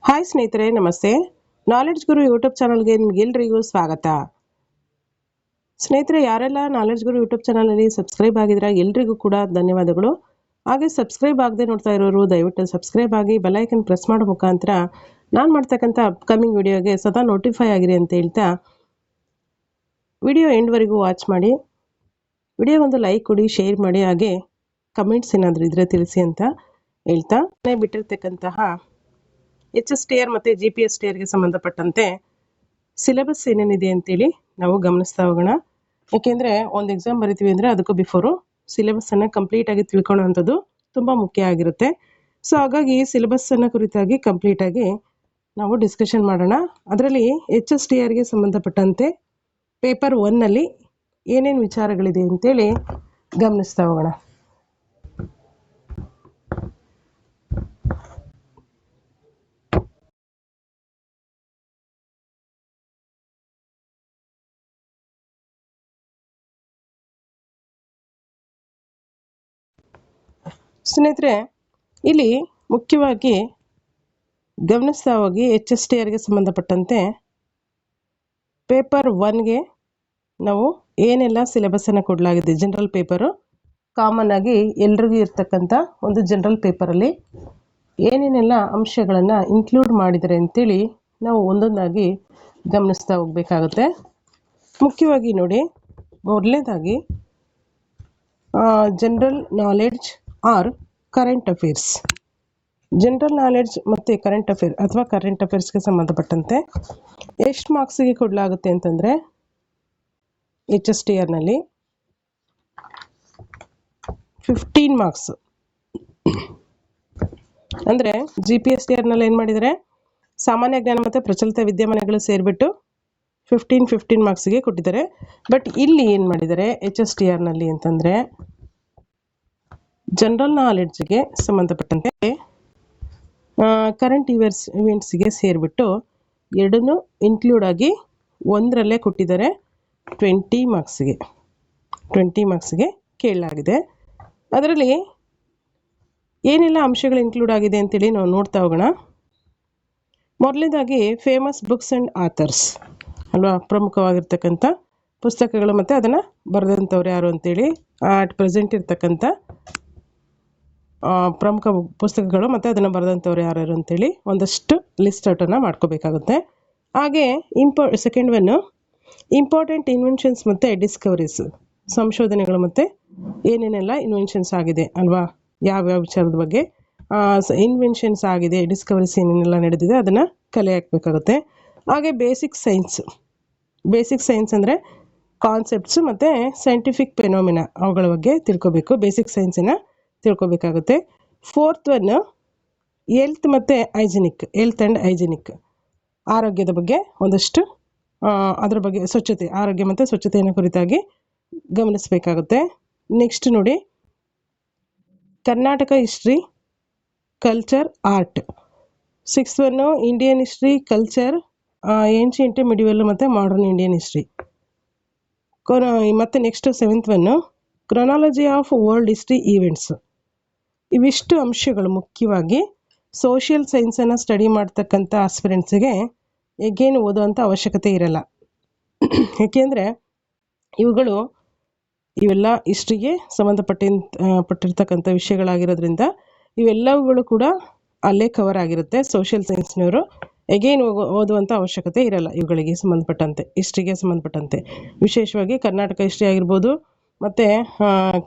Hi ಸ್ನೇಹಿತರೆ, ನಮಸ್ತೆ. Knowledge ಗುರು YouTube ಚಾನಲ್ಗೆ ನಿಮಗೆಲ್ಲರಿಗೂ ಸ್ವಾಗತ. ಸ್ನೇಹಿತರೆ, ಯಾರೆಲ್ಲ ನಾಲೆಡ್ಜ್ ಗುರು ಯೂಟ್ಯೂಬ್ ಚಾನಲಲ್ಲಿ ಸಬ್ಸ್ಕ್ರೈಬ್ ಆಗಿದ್ರೆ ಎಲ್ರಿಗೂ ಕೂಡ ಧನ್ಯವಾದಗಳು. ಹಾಗೆ ಸಬ್ಸ್ಕ್ರೈಬ್ ಆಗದೆ ನೋಡ್ತಾ ಇರೋರು ದಯವಿಟ್ಟು ಸಬ್ಸ್ಕ್ರೈಬ್ ಆಗಿ ಬೆಲ್ಲೈಕನ್ ಪ್ರೆಸ್ ಮಾಡೋ ಮುಖಾಂತರ ನಾನು ಮಾಡ್ತಕ್ಕಂಥ ಅಪ್ಕಮಿಂಗ್ ವಿಡಿಯೋಗೆ ಸದಾ ನೋಟಿಫೈ ಆಗಿರಿ ಅಂತ ಹೇಳ್ತಾ ವಿಡಿಯೋ ಎಂಡ್ವರೆಗೂ ವಾಚ್ ಮಾಡಿ. ವಿಡಿಯೋಗೊಂದು ಲೈಕ್ ಕೊಡಿ, ಶೇರ್ ಮಾಡಿ, ಹಾಗೆ ಕಮೆಂಟ್ಸ್ ಏನಾದರೂ ಇದ್ರೆ ತಿಳಿಸಿ ಅಂತ ಹೇಳ್ತಾ ಬಿಟ್ಟಿರ್ತಕ್ಕಂತಹ HSTR ಮತ್ತು GPSTRಗೆ ಸಂಬಂಧಪಟ್ಟಂತೆ ಸಿಲೆಬಸ್ ಏನೇನಿದೆ ಅಂತೇಳಿ ನಾವು ಗಮನಿಸ್ತಾ ಹೋಗೋಣ. ಯಾಕೆಂದರೆ ಒಂದು ಎಕ್ಸಾಮ್ ಬರಿತೀವಿ ಅಂದರೆ ಅದಕ್ಕೂ ಬಿಫೋರು ಸಿಲೆಬಸ್ಸನ್ನು ಕಂಪ್ಲೀಟಾಗಿ ತಿಳ್ಕೊಳ್ಳೋವಂಥದ್ದು ತುಂಬ ಮುಖ್ಯ ಆಗಿರುತ್ತೆ. ಸೊ ಹಾಗಾಗಿ ಸಿಲೆಬಸ್ಸನ್ನು ಕುರಿತಾಗಿ ಕಂಪ್ಲೀಟಾಗಿ ನಾವು ಡಿಸ್ಕಷನ್ ಮಾಡೋಣ. ಅದರಲ್ಲಿ HSTRಗೆ ಸಂಬಂಧಪಟ್ಟಂತೆ ಪೇಪರ್ 1ನಲ್ಲಿ ಏನೇನು ವಿಚಾರಗಳಿದೆ ಅಂತೇಳಿ ಗಮನಿಸ್ತಾ ಹೋಗೋಣ. ಸ್ನೇಹಿತರೆ, ಇಲ್ಲಿ ಮುಖ್ಯವಾಗಿ ಗಮನಿಸ್ತಾ ಹೋಗಿ HSTRಗೆ ಸಂಬಂಧಪಟ್ಟಂತೆ ಪೇಪರ್ 1ಗೆ ನಾವು ಏನೆಲ್ಲ ಸಿಲೆಬಸ್ಸನ್ನು ಕೊಡಲಾಗಿದೆ. ಜನರಲ್ ಪೇಪರು ಕಾಮನ್ ಆಗಿ ಎಲ್ರಿಗೂ ಇರ್ತಕ್ಕಂಥ ಒಂದು ಜನರಲ್ ಪೇಪರಲ್ಲಿ ಏನೇನೆಲ್ಲ ಅಂಶಗಳನ್ನು ಇನ್ಕ್ಲೂಡ್ ಮಾಡಿದ್ದಾರೆ ಅಂತೇಳಿ ನಾವು ಒಂದೊಂದಾಗಿ ಗಮನಿಸ್ತಾ ಹೋಗಬೇಕಾಗುತ್ತೆ. ಮುಖ್ಯವಾಗಿ ನೋಡಿ, ಮೊದಲನೇದಾಗಿ general knowledge or current affairs. General knowledge ಮತ್ತು ಕರೆಂಟ್ ಅಫೇರ್ ಅಥವಾ ಕರೆಂಟ್ ಅಫೇರ್ಸ್ಗೆ ಸಂಬಂಧಪಟ್ಟಂತೆ ಎಷ್ಟು ಮಾರ್ಕ್ಸಿಗೆ ಕೊಡಲಾಗುತ್ತೆ ಅಂತಂದರೆ HSTRನಲ್ಲಿ 15 ಮಾರ್ಕ್ಸ್. ಅಂದರೆ GPSTRನಲ್ಲಿ ಏನು ಮಾಡಿದರೆ ಸಾಮಾನ್ಯ ಜ್ಞಾನ ಮತ್ತು ಪ್ರಚಲಿತ ವಿದ್ಯಮಾನಗಳು ಸೇರಿಬಿಟ್ಟು 15 ಮಾರ್ಕ್ಸಿಗೆ ಕೊಟ್ಟಿದ್ದಾರೆ. ಬಟ್ ಇಲ್ಲಿ ಏನು ಮಾಡಿದ್ದಾರೆ HSTRನಲ್ಲಿ ಅಂತಂದರೆ ಜನರಲ್ ನಾಲೆಡ್ಜ್ಗೆ ಸಂಬಂಧಪಟ್ಟಂತೆ ಕರೆಂಟ್ ಇವೆಂಟ್ಸ್ಗೆ ಸೇರಿಬಿಟ್ಟು ಎರಡನ್ನೂ ಇನ್ಕ್ಲೂಡ್ ಆಗಿ ಒಂದರಲ್ಲೇ ಕೊಟ್ಟಿದ್ದಾರೆ. 20 ಮಾರ್ಕ್ಸ್ಗೆ ಕೇಳಲಾಗಿದೆ. ಅದರಲ್ಲಿ ಏನೆಲ್ಲ ಅಂಶಗಳು ಇನ್ಕ್ಲೂಡ್ ಆಗಿದೆ ಅಂತೇಳಿ ನಾವು ನೋಡ್ತಾ ಹೋಗೋಣ. ಮೊದಲನೇದಾಗಿ ಫೇಮಸ್ ಬುಕ್ಸ್ ಆ್ಯಂಡ್ ಆಥರ್ಸ್ ಅಲ್ವಾ, ಪ್ರಮುಖವಾಗಿರ್ತಕ್ಕಂಥ ಪುಸ್ತಕಗಳು ಮತ್ತು ಅದನ್ನು ಬರೆದಂಥವ್ರು ಯಾರು ಅಂತೇಳಿ ಅಟ್ ಪ್ರೆಸೆಂಟ್ ಇರ್ತಕ್ಕಂಥ ಪ್ರಮುಖ ಪುಸ್ತಕಗಳು ಮತ್ತು ಅದನ್ನು ಬರೆದಂಥವ್ರು ಯಾರ್ಯಾರು ಅಂತೇಳಿ ಒಂದಷ್ಟು ಲಿಸ್ಟ್ ಔಟನ್ನು ಮಾಡ್ಕೋಬೇಕಾಗುತ್ತೆ. ಹಾಗೆ ಸೆಕೆಂಡ್ ಒನ್ನು ಇಂಪಾರ್ಟೆಂಟ್ ಇನ್ವೆನ್ಷನ್ಸ್ ಮತ್ತು ಡಿಸ್ಕವರೀಸ್, ಸಂಶೋಧನೆಗಳು ಮತ್ತು ಏನೇನೆಲ್ಲ ಇನ್ವೆನ್ಷನ್ಸ್ ಆಗಿದೆ ಅಲ್ವಾ, ಯಾವ್ಯಾವ ವಿಚಾರದ ಬಗ್ಗೆ ಇನ್ವೆನ್ಷನ್ಸ್ ಆಗಿದೆ, ಡಿಸ್ಕವರೀಸ್ ಏನೇನೆಲ್ಲ ನಡೆದಿದೆ ಅದನ್ನು ಕಲೆ ಹಾಕಬೇಕಾಗುತ್ತೆ. ಹಾಗೆ ಬೇಸಿಕ್ ಸೈನ್ಸ್ ಅಂದರೆ ಕಾನ್ಸೆಪ್ಟ್ಸು ಮತ್ತು ಸೈಂಟಿಫಿಕ್ ಫೆನೋಮಿನಾ ಅವುಗಳ ಬಗ್ಗೆ ತಿಳ್ಕೊಬೇಕು. ಬೇಸಿಕ್ ಸೈನ್ಸನ್ನು ತಿಳ್ಕೊಬೇಕಾಗುತ್ತೆ. Fourth one health and hygienic ಆರೋಗ್ಯದ ಬಗ್ಗೆ ಒಂದಷ್ಟು ಅದರ ಬಗ್ಗೆ ಆರೋಗ್ಯ ಮತ್ತು ಸ್ವಚ್ಛತೆಯನ್ನು ಕುರಿತಾಗಿ ಗಮನಿಸಬೇಕಾಗುತ್ತೆ. ನೆಕ್ಸ್ಟ್ ನೋಡಿ, Karnataka history, culture, art. 6th one Indian history, culture, ancient, medieval ಮತ್ತು ಮಾಡರ್ನ್ ಇಂಡಿಯನ್ ಹಿಸ್ಟ್ರಿ. ಮತ್ತು next 7th one chronology of world history events. ಇವಿಷ್ಟು ಅಂಶಗಳು ಮುಖ್ಯವಾಗಿ ಸೋಷಿಯಲ್ ಸೈನ್ಸನ್ನು ಸ್ಟಡಿ ಮಾಡ್ತಕ್ಕಂಥ ಆಸ್ಪಿರೆಂಟ್ಸಿಗೆ ಎಗೇನ್ ಓದುವಂಥ ಅವಶ್ಯಕತೆ ಇರಲ್ಲ. ಏಕೆಂದರೆ ಇವೆಲ್ಲ ಹಿಸ್ಟ್ರಿಗೆ ಪಟ್ಟಿರ್ತಕ್ಕಂಥ ವಿಷಯಗಳಾಗಿರೋದ್ರಿಂದ ಇವೆಲ್ಲವುಗಳು ಕೂಡ ಅಲ್ಲೇ ಕವರ್ ಆಗಿರುತ್ತೆ. ಸೋಷಿಯಲ್ ಸೈನ್ಸ್ನವರು ಎಗೇನ್ ಓದುವಂಥ ಅವಶ್ಯಕತೆ ಇರಲ್ಲ ಇವುಗಳಿಗೆ ಸಂಬಂಧಪಟ್ಟಂತೆ, ಹಿಸ್ಟ್ರಿಗೆ ಸಂಬಂಧಪಟ್ಟಂತೆ. ವಿಶೇಷವಾಗಿ ಕರ್ನಾಟಕ ಹಿಸ್ಟ್ರಿ ಆಗಿರ್ಬೋದು, ಮತ್ತು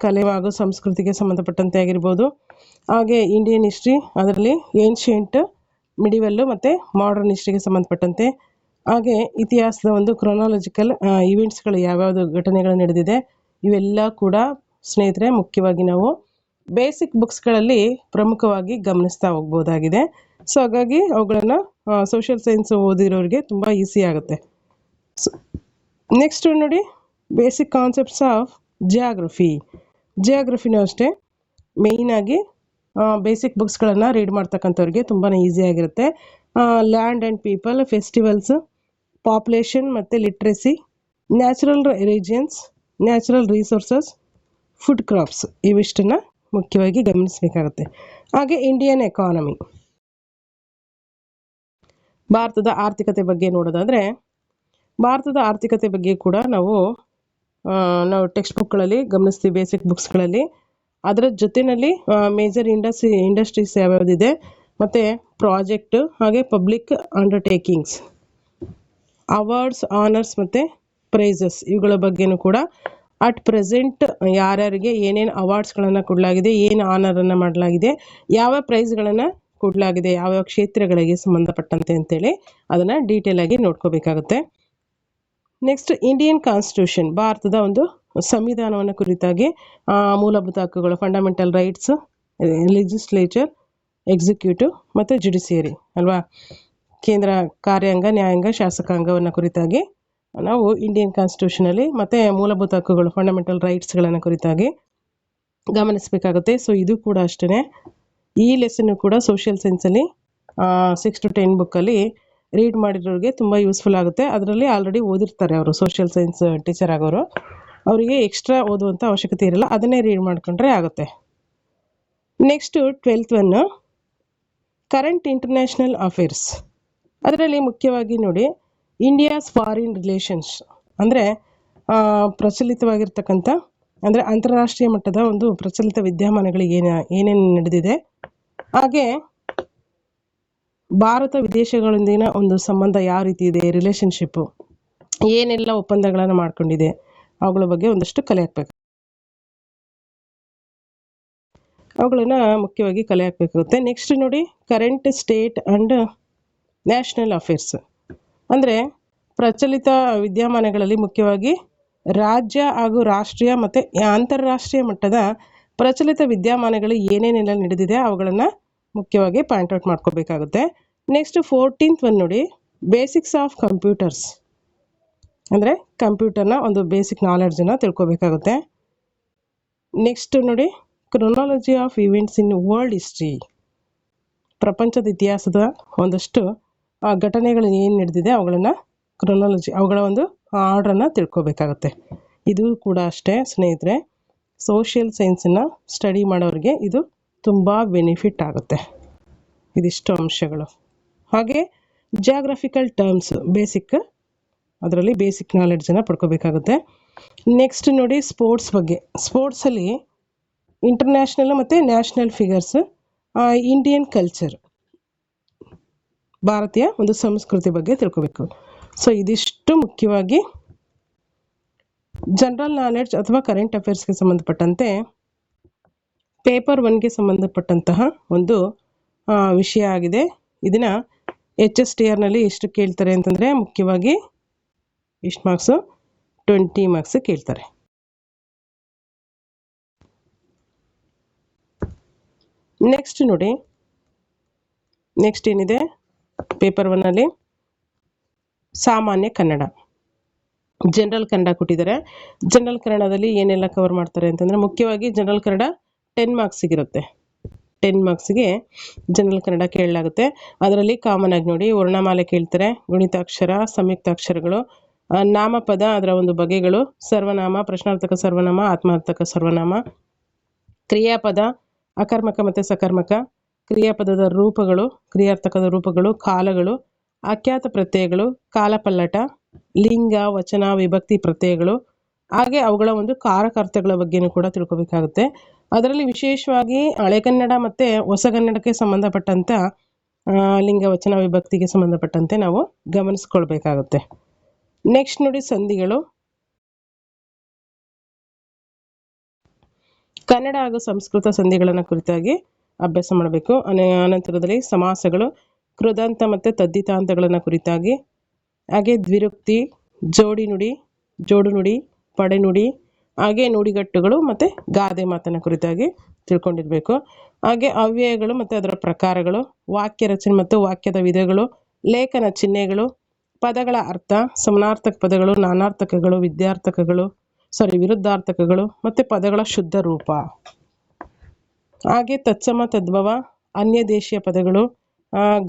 ಕಲೆ ಹಾಗೂ ಸಂಸ್ಕೃತಿಗೆ ಸಂಬಂಧಪಟ್ಟಂತೆ ಆಗಿರ್ಬೋದು. ಹಾಗೆ ಇಂಡಿಯನ್ ಹಿಸ್ಟ್ರಿ, ಅದರಲ್ಲಿ ಏನ್ಷಿಯಂಟ್, ಮಿಡಿವಲ್ಲು ಮತ್ತು ಮಾಡರ್ನ್ ಹಿಸ್ಟ್ರಿಗೆ ಸಂಬಂಧಪಟ್ಟಂತೆ. ಹಾಗೆ ಇತಿಹಾಸದ ಒಂದು ಕ್ರೊನಾಲಜಿಕಲ್ ಇವೆಂಟ್ಸ್ಗಳು, ಯಾವ್ಯಾವುದು ಘಟನೆಗಳು ನಡೆದಿದೆ ಇವೆಲ್ಲ ಕೂಡ ಸ್ನೇಹಿತರೆ ಮುಖ್ಯವಾಗಿ ನಾವು ಬೇಸಿಕ್ ಬುಕ್ಸ್ಗಳಲ್ಲಿ ಪ್ರಮುಖವಾಗಿ ಗಮನಿಸ್ತಾ ಹೋಗ್ಬೋದಾಗಿದೆ. ಸೊ ಹಾಗಾಗಿ ಅವುಗಳನ್ನು ಸೋಷಿಯಲ್ ಸೈನ್ಸ್ ಓದಿರೋರಿಗೆ ತುಂಬ ಈಸಿ ಆಗುತ್ತೆ. ನೆಕ್ಸ್ಟ್ ನೋಡಿ, ಬೇಸಿಕ್ ಕಾನ್ಸೆಪ್ಟ್ಸ್ ಆಫ್ ಜಿಯಾಗ್ರಫಿನೂ ಅಷ್ಟೇ ಮೇಯ್ನಾಗಿ ಬೇಸಿಕ್ ಬುಕ್ಸ್ಗಳನ್ನು ರೀಡ್ ಮಾಡ್ತಕ್ಕಂಥವ್ರಿಗೆ ತುಂಬಾ ಈಸಿ ಆಗಿರುತ್ತೆ. Land and people, festivals, population ಮತ್ತು literacy, natural regions, natural resources, food crops ಇವಿಷ್ಟನ್ನು ಮುಖ್ಯವಾಗಿ ಗಮನಿಸಬೇಕಾಗುತ್ತೆ. ಹಾಗೆ ಇಂಡಿಯನ್ ಎಕಾನಮಿ, ಭಾರತದ ಆರ್ಥಿಕತೆ ಬಗ್ಗೆ ನೋಡೋದಾದರೆ, ಭಾರತದ ಆರ್ಥಿಕತೆ ಬಗ್ಗೆ ಕೂಡ ನಾವು ಟೆಕ್ಸ್ಟ್ ಬುಕ್ಗಳಲ್ಲಿ ಗಮನಿಸ್ತೀವಿ, ಬೇಸಿಕ್ ಬುಕ್ಸ್ಗಳಲ್ಲಿ. ಅದರ ಜೊತೆಯಲ್ಲಿ ಮೇಜರ್ ಇಂಡಸ್ಟ್ರೀಸ್ ಯಾವ್ಯಾವುದಿದೆ, ಮತ್ತು ಪ್ರಾಜೆಕ್ಟ್, ಹಾಗೆ ಪಬ್ಲಿಕ್ ಅಂಡರ್ಟೇಕಿಂಗ್ಸ್, ಅವಾರ್ಡ್ಸ್, ಆನರ್ಸ್ ಮತ್ತು ಪ್ರೈಸಸ್, ಇವುಗಳ ಬಗ್ಗೆನೂ ಕೂಡ ಅಟ್ ಪ್ರೆಸೆಂಟ್ ಯಾರ್ಯಾರಿಗೆ ಏನೇನು ಅವಾರ್ಡ್ಸ್ಗಳನ್ನು ಕೊಡಲಾಗಿದೆ, ಏನು ಆನರನ್ನು ಮಾಡಲಾಗಿದೆ, ಯಾವ ಪ್ರೈಸ್ಗಳನ್ನು ಕೊಡಲಾಗಿದೆ, ಯಾವ್ಯಾವ ಕ್ಷೇತ್ರಗಳಿಗೆ ಸಂಬಂಧಪಟ್ಟಂತೆ ಅಂತೇಳಿ ಅದನ್ನು ಡೀಟೇಲ್ ಆಗಿ ನೋಡ್ಕೋಬೇಕಾಗುತ್ತೆ. ನೆಕ್ಸ್ಟ್, ಇಂಡಿಯನ್ ಕಾನ್ಸ್ಟಿಟ್ಯೂಷನ್, ಭಾರತದ ಒಂದು ಸಂವಿಧಾನವನ್ನು ಕುರಿತಾಗಿ ಮೂಲಭೂತ ಹಕ್ಕುಗಳು, ಫಂಡಮೆಂಟಲ್ ರೈಟ್ಸ್, ಲೆಜಿಸ್ಲೇಚರ್, ಎಕ್ಸಿಕ್ಯೂಟಿವ್ ಮತ್ತು ಜುಡಿಷಿಯರಿ ಅಲ್ವಾ, ಕೇಂದ್ರ ಕಾರ್ಯಾಂಗ, ನ್ಯಾಯಾಂಗ, ಶಾಸಕಾಂಗವನ್ನು ಕುರಿತಾಗಿ ನಾವು ಇಂಡಿಯನ್ ಕಾನ್ಸ್ಟಿಟ್ಯೂಷನಲ್ಲಿ ಮತ್ತು ಮೂಲಭೂತ ಹಕ್ಕುಗಳು, ಫಂಡಮೆಂಟಲ್ ರೈಟ್ಸ್ಗಳನ್ನು ಕುರಿತಾಗಿ ಗಮನಿಸಬೇಕಾಗುತ್ತೆ. ಸೊ ಇದು ಕೂಡ ಅಷ್ಟೇ, ಈ ಲೆಸನ್ನು ಕೂಡ ಸೋಷಿಯಲ್ ಸೈನ್ಸಲ್ಲಿ 6 to 10 ಬುಕ್ಕಲ್ಲಿ ರೀಡ್ ಮಾಡಿರೋರಿಗೆ ತುಂಬ ಯೂಸ್ಫುಲ್ ಆಗುತ್ತೆ. ಅದರಲ್ಲಿ ಆಲ್ರೆಡಿ ಓದಿರ್ತಾರೆ ಅವರು, ಸೋಷಿಯಲ್ ಸೈನ್ಸ್ ಟೀಚರ್ ಆಗೋರು, ಅವರಿಗೆ ಎಕ್ಸ್ಟ್ರಾ ಓದುವಂಥ ಅವಶ್ಯಕತೆ ಇರಲ್ಲ, ಅದನ್ನೇ ರೀಡ್ ಮಾಡ್ಕೊಂಡ್ರೆ ಆಗುತ್ತೆ. Next 12th one, current international affairs. ಅದರಲ್ಲಿ ಮುಖ್ಯವಾಗಿ ನೋಡಿ, ಇಂಡಿಯಾಸ್ ಫಾರಿನ್ ರಿಲೇಷನ್ಸ್, ಅಂದರೆ ಪ್ರಚಲಿತವಾಗಿರ್ತಕ್ಕಂಥ, ಅಂದರೆ ಅಂತಾರಾಷ್ಟ್ರೀಯ ಮಟ್ಟದ ಒಂದು ಪ್ರಚಲಿತ ವಿದ್ಯಮಾನಗಳು ಏನೇನು ನಡೆದಿದೆ, ಹಾಗೆ ಭಾರತ ವಿದೇಶಗಳೊಂದಿಗಿನ ಒಂದು ಸಂಬಂಧ ಯಾವ ರೀತಿ ಇದೆ, ರಿಲೇಷನ್ಶಿಪ್ಪು ಏನೆಲ್ಲ ಒಪ್ಪಂದಗಳನ್ನು ಮಾಡ್ಕೊಂಡಿದೆ, ಅವುಗಳ ಬಗ್ಗೆ ಒಂದಷ್ಟು ಕಲೆ ಹಾಕಬೇಕು, ಅವುಗಳನ್ನು ಮುಖ್ಯವಾಗಿ ಕಲೆ ಹಾಕಬೇಕಾಗುತ್ತೆ. ನೆಕ್ಸ್ಟ್ ನೋಡಿ, current state and national affairs, ಅಂದರೆ ಪ್ರಚಲಿತ ವಿದ್ಯಮಾನಗಳಲ್ಲಿ ಮುಖ್ಯವಾಗಿ ರಾಜ್ಯ ಹಾಗೂ ರಾಷ್ಟ್ರೀಯ ಮತ್ತು ಅಂತಾರಾಷ್ಟ್ರೀಯ ಮಟ್ಟದ ಪ್ರಚಲಿತ ವಿದ್ಯಮಾನಗಳು ಏನೇನೆಲ್ಲ ನಡೆದಿದೆ ಅವುಗಳನ್ನು ಮುಖ್ಯವಾಗಿ ಪಾಯಿಂಟ್ಔಟ್ ಮಾಡ್ಕೋಬೇಕಾಗುತ್ತೆ. ನೆಕ್ಸ್ಟ್ 14th ಒನ್ ನೋಡಿ, ಬೇಸಿಕ್ಸ್ ಆಫ್ ಕಂಪ್ಯೂಟರ್ಸ್, ಅಂದರೆ ಕಂಪ್ಯೂಟರ್ನ ಒಂದು ಬೇಸಿಕ್ ನಾಲೆಡ್ಜನ್ನು ತಿಳ್ಕೊಬೇಕಾಗುತ್ತೆ. ನೆಕ್ಸ್ಟ್ ನೋಡಿ, chronology of events in world history, ಪ್ರಪಂಚದ ಇತಿಹಾಸದ ಒಂದಷ್ಟು ಘಟನೆಗಳು ಏನು ನಡೆದಿದೆ ಅವುಗಳನ್ನು ಕ್ರೊನಾಲಜಿ, ಅವುಗಳ ಒಂದು ಆರ್ಡ್ರನ್ನು ತಿಳ್ಕೊಬೇಕಾಗುತ್ತೆ. ಇದು ಕೂಡ ಅಷ್ಟೇ ಸ್ನೇಹಿತರೆ, ಸೋಷಿಯಲ್ ಸೈನ್ಸನ್ನು ಸ್ಟಡಿ ಮಾಡೋರಿಗೆ ಇದು ತುಂಬ ಬೆನಿಫಿಟ್ ಆಗುತ್ತೆ, ಇದಿಷ್ಟು ಅಂಶಗಳು. ಹಾಗೆ ಜಿಯಾಗ್ರಫಿಕಲ್ ಟರ್ಮ್ಸ್ ಬೇಸಿಕ್, ಅದರಲ್ಲಿ ಬೇಸಿಕ್ ನಾಲೆಡ್ಜನ್ನು ಪಡ್ಕೋಬೇಕಾಗುತ್ತೆ. ನೆಕ್ಸ್ಟ್ ನೋಡಿ, ಸ್ಪೋರ್ಟ್ಸ್ ಬಗ್ಗೆ, ಸ್ಪೋರ್ಟ್ಸಲ್ಲಿ ಇಂಟರ್ನ್ಯಾಷನಲ್ ಮತ್ತು ನ್ಯಾಷನಲ್ ಫಿಗರ್ಸ್, ಇಂಡಿಯನ್ ಕಲ್ಚರ್, ಭಾರತೀಯ ಒಂದು ಸಂಸ್ಕೃತಿ ಬಗ್ಗೆ ತಿಳ್ಕೋಬೇಕು. ಸೊ ಇದಿಷ್ಟು ಮುಖ್ಯವಾಗಿ ಜನರಲ್ ನಾಲೆಡ್ಜ್ ಅಥವಾ ಕರೆಂಟ್ ಅಫೇರ್ಸ್ಗೆ ಸಂಬಂಧಪಟ್ಟಂತೆ ಪೇಪರ್ 1ಗೆ ಸಂಬಂಧಪಟ್ಟಂತಹ ಒಂದು ವಿಷಯ ಆಗಿದೆ. ಇದನ್ನು HSTRನಲ್ಲಿ ಎಷ್ಟು ಕೇಳ್ತಾರೆ ಅಂತಂದರೆ, ಮುಖ್ಯವಾಗಿ ಇಷ್ಟು ಮಾರ್ಕ್ಸು 20 ಮಾರ್ಕ್ಸ್ ಕೇಳ್ತಾರೆ. ನೆಕ್ಸ್ಟ್ ನೋಡಿ, ನೆಕ್ಸ್ಟ್ ಏನಿದೆ ಪೇಪರ್ 1ಅಲ್ಲಿ, ಸಾಮಾನ್ಯ ಕನ್ನಡ, ಜನರಲ್ ಕನ್ನಡ ಕೊಟ್ಟಿದ್ದಾರೆ. ಜನರಲ್ ಕನ್ನಡದಲ್ಲಿ ಏನೆಲ್ಲ ಕವರ್ ಮಾಡ್ತಾರೆ ಅಂತಂದರೆ, ಮುಖ್ಯವಾಗಿ ಜನರಲ್ ಕನ್ನಡ 10 ಮಾರ್ಕ್ಸಿಗಿರುತ್ತೆ. 10 ಮಾರ್ಕ್ಸ್ಗೆ ಜನರಲ್ ಕನ್ನಡ ಕೇಳಲಾಗುತ್ತೆ. ಅದರಲ್ಲಿ ಕಾಮನ್ ಆಗಿ ನೋಡಿ, ವರ್ಣಮಾಲೆ ಕೇಳ್ತಾರೆ, ಗುಣಿತಾಕ್ಷರ, ಸಂಯುಕ್ತಾಕ್ಷರಗಳು, ನಾಮಪದ ಅದರ ಒಂದು ಬಗೆಗಳು, ಸರ್ವನಾಮ, ಪ್ರಶ್ನಾರ್ಥಕ ಸರ್ವನಾಮ, ಆತ್ಮಾರ್ಥಕ ಸರ್ವನಾಮ, ಕ್ರಿಯಾಪದ, ಅಕರ್ಮಕ ಮತ್ತು ಸಕರ್ಮಕ, ಕ್ರಿಯಾಪದದ ರೂಪಗಳು, ಕ್ರಿಯಾರ್ಥಕದ ರೂಪಗಳು, ಕಾಲಗಳು, ಆಖ್ಯಾತ ಪ್ರತ್ಯಯಗಳು, ಕಾಲಪಲ್ಲಟ, ಲಿಂಗ, ವಚನ, ವಿಭಕ್ತಿ ಪ್ರತ್ಯಯಗಳು, ಹಾಗೆ ಅವುಗಳ ಒಂದು ಕಾರಕಾರ್ಥಗಳ ಬಗ್ಗೆನೂ ಕೂಡ ತಿಳ್ಕೊಬೇಕಾಗುತ್ತೆ. ಅದರಲ್ಲಿ ವಿಶೇಷವಾಗಿ ಹಳೆಗನ್ನಡ ಮತ್ತು ಹೊಸಗನ್ನಡಕ್ಕೆ ಸಂಬಂಧಪಟ್ಟಂಥ ಲಿಂಗ, ವಚನ, ವಿಭಕ್ತಿಗೆ ಸಂಬಂಧಪಟ್ಟಂತೆ ನಾವು ಗಮನಿಸ್ಕೊಳ್ಬೇಕಾಗುತ್ತೆ. ನೆಕ್ಸ್ಟ್ ನೋಡಿ, ಸಂಧಿಗಳು, ಕನ್ನಡ ಹಾಗೂ ಸಂಸ್ಕೃತ ಸಂಧಿಗಳನ್ನು ಕುರಿತಾಗಿ ಅಭ್ಯಾಸ ಮಾಡಬೇಕು. ಅನಂತರದಲ್ಲಿ ಸಮಾಸಗಳು, ಕೃದಂತ ಮತ್ತು ತದ್ದಿತಾಂತಗಳನ್ನು ಕುರಿತಾಗಿ, ಹಾಗೆ ದ್ವಿರುಕ್ತಿ, ಜೋಡಿ ನುಡಿ, ಜೋಡು ನುಡಿ, ಪಡೆನುಡಿ, ಹಾಗೆ ನುಡಿಗಟ್ಟುಗಳು ಮತ್ತು ಗಾದೆ ಮಾತನ್ನು ಕುರಿತಾಗಿ ತಿಳ್ಕೊಂಡಿರಬೇಕು. ಹಾಗೆ ಅವ್ಯಯಗಳು ಮತ್ತು ಅದರ ಪ್ರಕಾರಗಳು, ವಾಕ್ಯ ರಚನೆ ಮತ್ತು ವಾಕ್ಯದ ವಿಧಗಳು, ಲೇಖನ ಚಿಹ್ನೆಗಳು, ಪದಗಳ ಅರ್ಥ, ಸಮಾನಾರ್ಥಕ ಪದಗಳು, ನಾನಾರ್ಥಕಗಳು, ವಿರುದ್ಧಾರ್ಥಕಗಳು ಮತ್ತು ಪದಗಳ ಶುದ್ಧ ರೂಪ, ಹಾಗೆ ತತ್ಸಮ, ತದ್ಭವ, ಅನ್ಯ ದೇಶೀಯ ಪದಗಳು,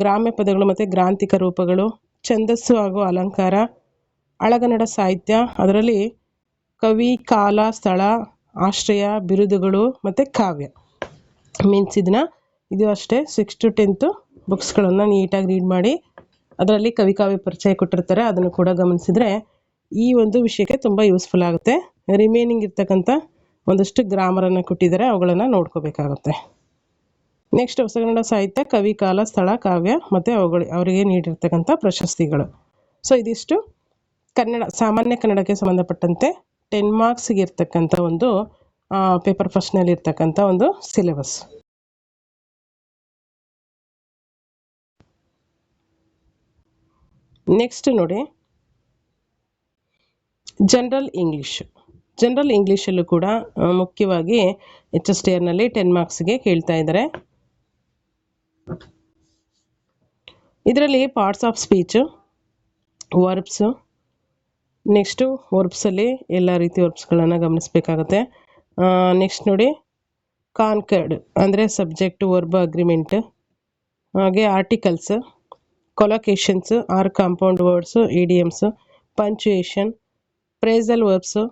ಗ್ರಾಮ್ಯ ಪದಗಳು ಮತ್ತು ಗ್ರಾಂಥಿಕ ರೂಪಗಳು, ಛಂದಸ್ಸು ಹಾಗೂ ಅಲಂಕಾರ, ಹಳಗನ್ನಡ ಸಾಹಿತ್ಯ, ಅದರಲ್ಲಿ ಕವಿ, ಕಾಲ, ಸ್ಥಳ, ಆಶ್ರಯ, ಬಿರುದುಗಳು ಮತ್ತು ಕಾವ್ಯ. ಮೀನ್ಸ್ ಇದು ಅಷ್ಟೇ 6 to 10 ಬುಕ್ಸ್ಗಳನ್ನು ನೀಟಾಗಿ ರೀಡ್ ಮಾಡಿ ಅದರಲ್ಲಿ ಕವಿ ಕಾವ್ಯ ಪರಿಚಯ ಕೊಟ್ಟಿರ್ತಾರೆ, ಅದನ್ನು ಕೂಡ ಗಮನಿಸಿದರೆ ಈ ಒಂದು ವಿಷಯಕ್ಕೆ ತುಂಬ ಯೂಸ್ಫುಲ್ ಆಗುತ್ತೆ. ರಿಮೈನಿಂಗ್ ಇರ್ತಕ್ಕಂಥ ಒಂದಷ್ಟು ಗ್ರಾಮರನ್ನು ಕೊಟ್ಟಿದ್ದಾರೆ, ಅವುಗಳನ್ನು ನೋಡ್ಕೋಬೇಕಾಗುತ್ತೆ. ನೆಕ್ಸ್ಟ್ ಹೊಸಗನ್ನಡ ಸಾಹಿತ್ಯ, ಕವಿ, ಕಾಲ, ಸ್ಥಳ, ಕಾವ್ಯ ಮತ್ತು ಅವರಿಗೆ ನೀಡಿರ್ತಕ್ಕಂಥ ಪ್ರಶಸ್ತಿಗಳು. ಸೊ ಇದಿಷ್ಟು ಕನ್ನಡ, ಸಾಮಾನ್ಯ ಕನ್ನಡಕ್ಕೆ ಸಂಬಂಧಪಟ್ಟಂತೆ 10 ಮಾರ್ಕ್ಸ್ಗೆ ಇರ್ತಕ್ಕಂಥ ಒಂದು ಪೇಪರ್ ಫಸ್ಟ್ನಲ್ಲಿ ಇರ್ತಕ್ಕಂಥ ಒಂದು ಸಿಲೆಬಸ್. ನೆಕ್ಸ್ಟ್ ನೋಡಿ, ಜನರಲ್ ಇಂಗ್ಲೀಷಲ್ಲೂ ಕೂಡ ಮುಖ್ಯವಾಗಿ HSTRನಲ್ಲಿ 10 ಮಾರ್ಕ್ಸ್ಗೆ ಕೇಳ್ತಾ ಇದ್ದಾರೆ. ಇದರಲ್ಲಿ parts of speech, verbs, next ವರ್ಬ್ಸಲ್ಲಿ ಎಲ್ಲ ರೀತಿ ವರ್ಬ್ಸ್ಗಳನ್ನು ಗಮನಿಸಬೇಕಾಗುತ್ತೆ. ನೆಕ್ಸ್ಟ್ ನೋಡಿ, ಕಾನ್ಕರ್ಡ್ ಅಂದರೆ ಸಬ್ಜೆಕ್ಟ್ ವರ್ಬ್ ಅಗ್ರಿಮೆಂಟ್, ಹಾಗೆ articles, collocations or compound words, idioms, punctuation, phrasal verbs,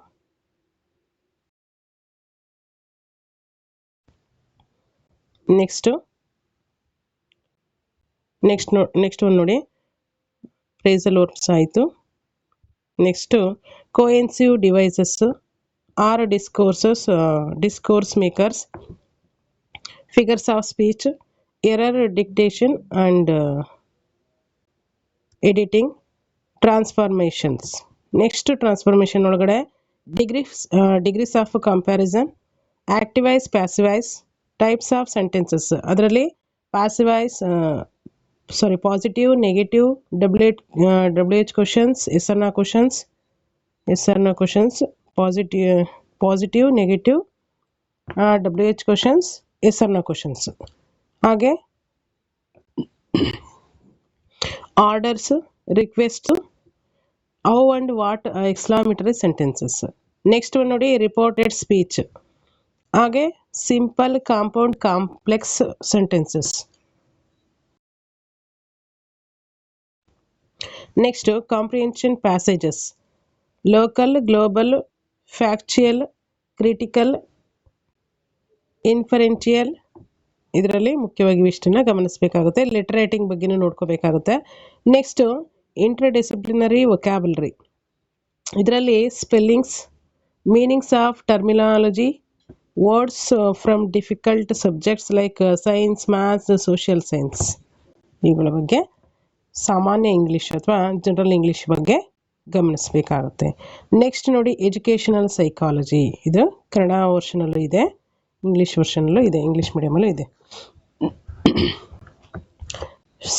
next ಒಂದು ನೋಡಿ, ಫ್ರೇಸಲ್ ವರ್ಬ್ಸ್ ಆಯಿತು. Next cohesive devices or discourse makers, figures of speech, error dictation and editing, transformations. Next transformation ಒಳಗಡೆ degrees of comparison, ಆಕ್ಟಿವೈಸ್, passive voice, types of sentences. ಅದರಲ್ಲಿ positive, negative, WH questions, yes or no questions, positive, negative, WH questions, yes or no questions. ಹಾಗೆ orders, request, how and what, exclamatory sentences. Next ಒಂದು ನೋಡಿ, reported speech, ಹಾಗೆ simple, compound, complex sentences. Next comprehension passages, local, global, factual, critical, inferential. ಇದರಲ್ಲಿ ಮುಖ್ಯವಾಗಿ ಇಷ್ಟನ್ನು ಗಮನಿಸಬೇಕಾಗುತ್ತೆ. Letter writing ಬಗ್ಗೆನೂ ನೋಡ್ಕೋಬೇಕಾಗುತ್ತೆ. ನೆಕ್ಸ್ಟು ಇಂಟರ್ಡಿಸಿಪ್ಲಿನರಿ ವೊಕ್ಯಾಬುಲರಿ, ಇದರಲ್ಲಿ spellings, meanings of terminology, words from difficult subjects like science, maths, social science. ಇವುಗಳ ಬಗ್ಗೆ ಸಾಮಾನ್ಯ ಇಂಗ್ಲೀಷ್ ಅಥವಾ ಜನರಲ್ ಇಂಗ್ಲೀಷ್ ಬಗ್ಗೆ ಗಮನಿಸಬೇಕಾಗುತ್ತೆ. ನೆಕ್ಸ್ಟ್ ನೋಡಿ, ಎಜುಕೇಷನಲ್ ಸೈಕಾಲಜಿ. ಇದು ಕನ್ನಡ ವರ್ಷನಲ್ಲೂ ಇದೆ, ಇಂಗ್ಲೀಷ್ ವರ್ಷನಲ್ಲೂ ಇದೆ, ಇಂಗ್ಲೀಷ್ ಮೀಡಿಯಮಲ್ಲೂ ಇದೆ.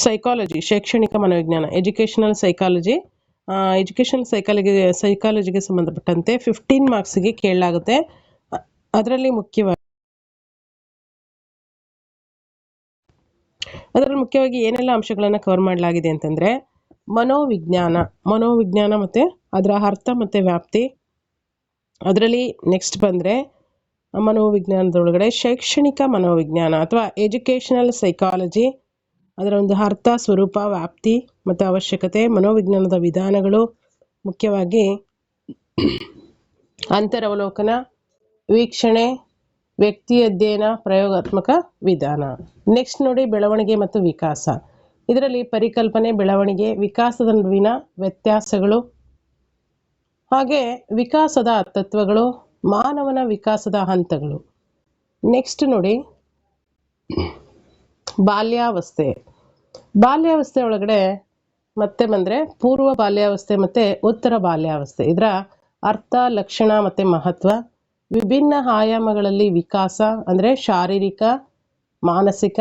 ಸೈಕಾಲಜಿ, ಶೈಕ್ಷಣಿಕ ಮನೋವಿಜ್ಞಾನ, ಎಜುಕೇಷನಲ್ ಸೈಕಾಲಜಿಗೆ ಸಂಬಂಧಪಟ್ಟಂತೆ 15 ಮಾರ್ಕ್ಸ್ಗೆ ಕೇಳಲಾಗುತ್ತೆ. ಅದರಲ್ಲಿ ಮುಖ್ಯವಾಗಿ ಏನೆಲ್ಲ ಅಂಶಗಳನ್ನು ಕವರ್ ಮಾಡಲಾಗಿದೆ ಅಂತಂದರೆ, ಮನೋವಿಜ್ಞಾನ ಮತ್ತು ಅದರ ಅರ್ಥ ಮತ್ತು ವ್ಯಾಪ್ತಿ. ಅದರಲ್ಲಿ ನೆಕ್ಸ್ಟ್ ಬಂದರೆ ಮನೋವಿಜ್ಞಾನದೊಳಗಡೆ ಶೈಕ್ಷಣಿಕ ಮನೋವಿಜ್ಞಾನ ಅಥವಾ ಎಜುಕೇಷನಲ್ ಸೈಕಾಲಜಿ, ಅದರ ಒಂದು ಅರ್ಥ, ಸ್ವರೂಪ, ವ್ಯಾಪ್ತಿ ಮತ್ತು ಅವಶ್ಯಕತೆ, ಮನೋವಿಜ್ಞಾನದ ವಿಧಾನಗಳು, ಮುಖ್ಯವಾಗಿ ಅಂತರವಲೋಕನ, ವೀಕ್ಷಣೆ, ವ್ಯಕ್ತಿ ಅಧ್ಯಯನ, ಪ್ರಯೋಗಾತ್ಮಕ ವಿಧಾನ. ನೆಕ್ಸ್ಟ್ ನೋಡಿ, ಬೆಳವಣಿಗೆ ಮತ್ತು ವಿಕಾಸ. ಇದರಲ್ಲಿ ಪರಿಕಲ್ಪನೆ, ಬೆಳವಣಿಗೆ, ವಿಕಾಸದ ನಡುವಿನ ವ್ಯತ್ಯಾಸಗಳು, ಹಾಗೆ ವಿಕಾಸದ ತತ್ವಗಳು, ಮಾನವನ ವಿಕಾಸದ ಹಂತಗಳು. ನೆಕ್ಸ್ಟ್ ನೋಡಿ, ಬಾಲ್ಯಾವಸ್ಥೆ ಒಳಗಡೆ ಮತ್ತೆ ಬಂದರೆ ಪೂರ್ವ ಬಾಲ್ಯಾವಸ್ಥೆ ಮತ್ತು ಉತ್ತರ ಬಾಲ್ಯಾವಸ್ಥೆ. ಇದರ ಅರ್ಥ, ಲಕ್ಷಣ ಮತ್ತು ಮಹತ್ವ, ವಿಭಿನ್ನ ಆಯಾಮಗಳಲ್ಲಿ ವಿಕಾಸ ಅಂದರೆ ಶಾರೀರಿಕ, ಮಾನಸಿಕ,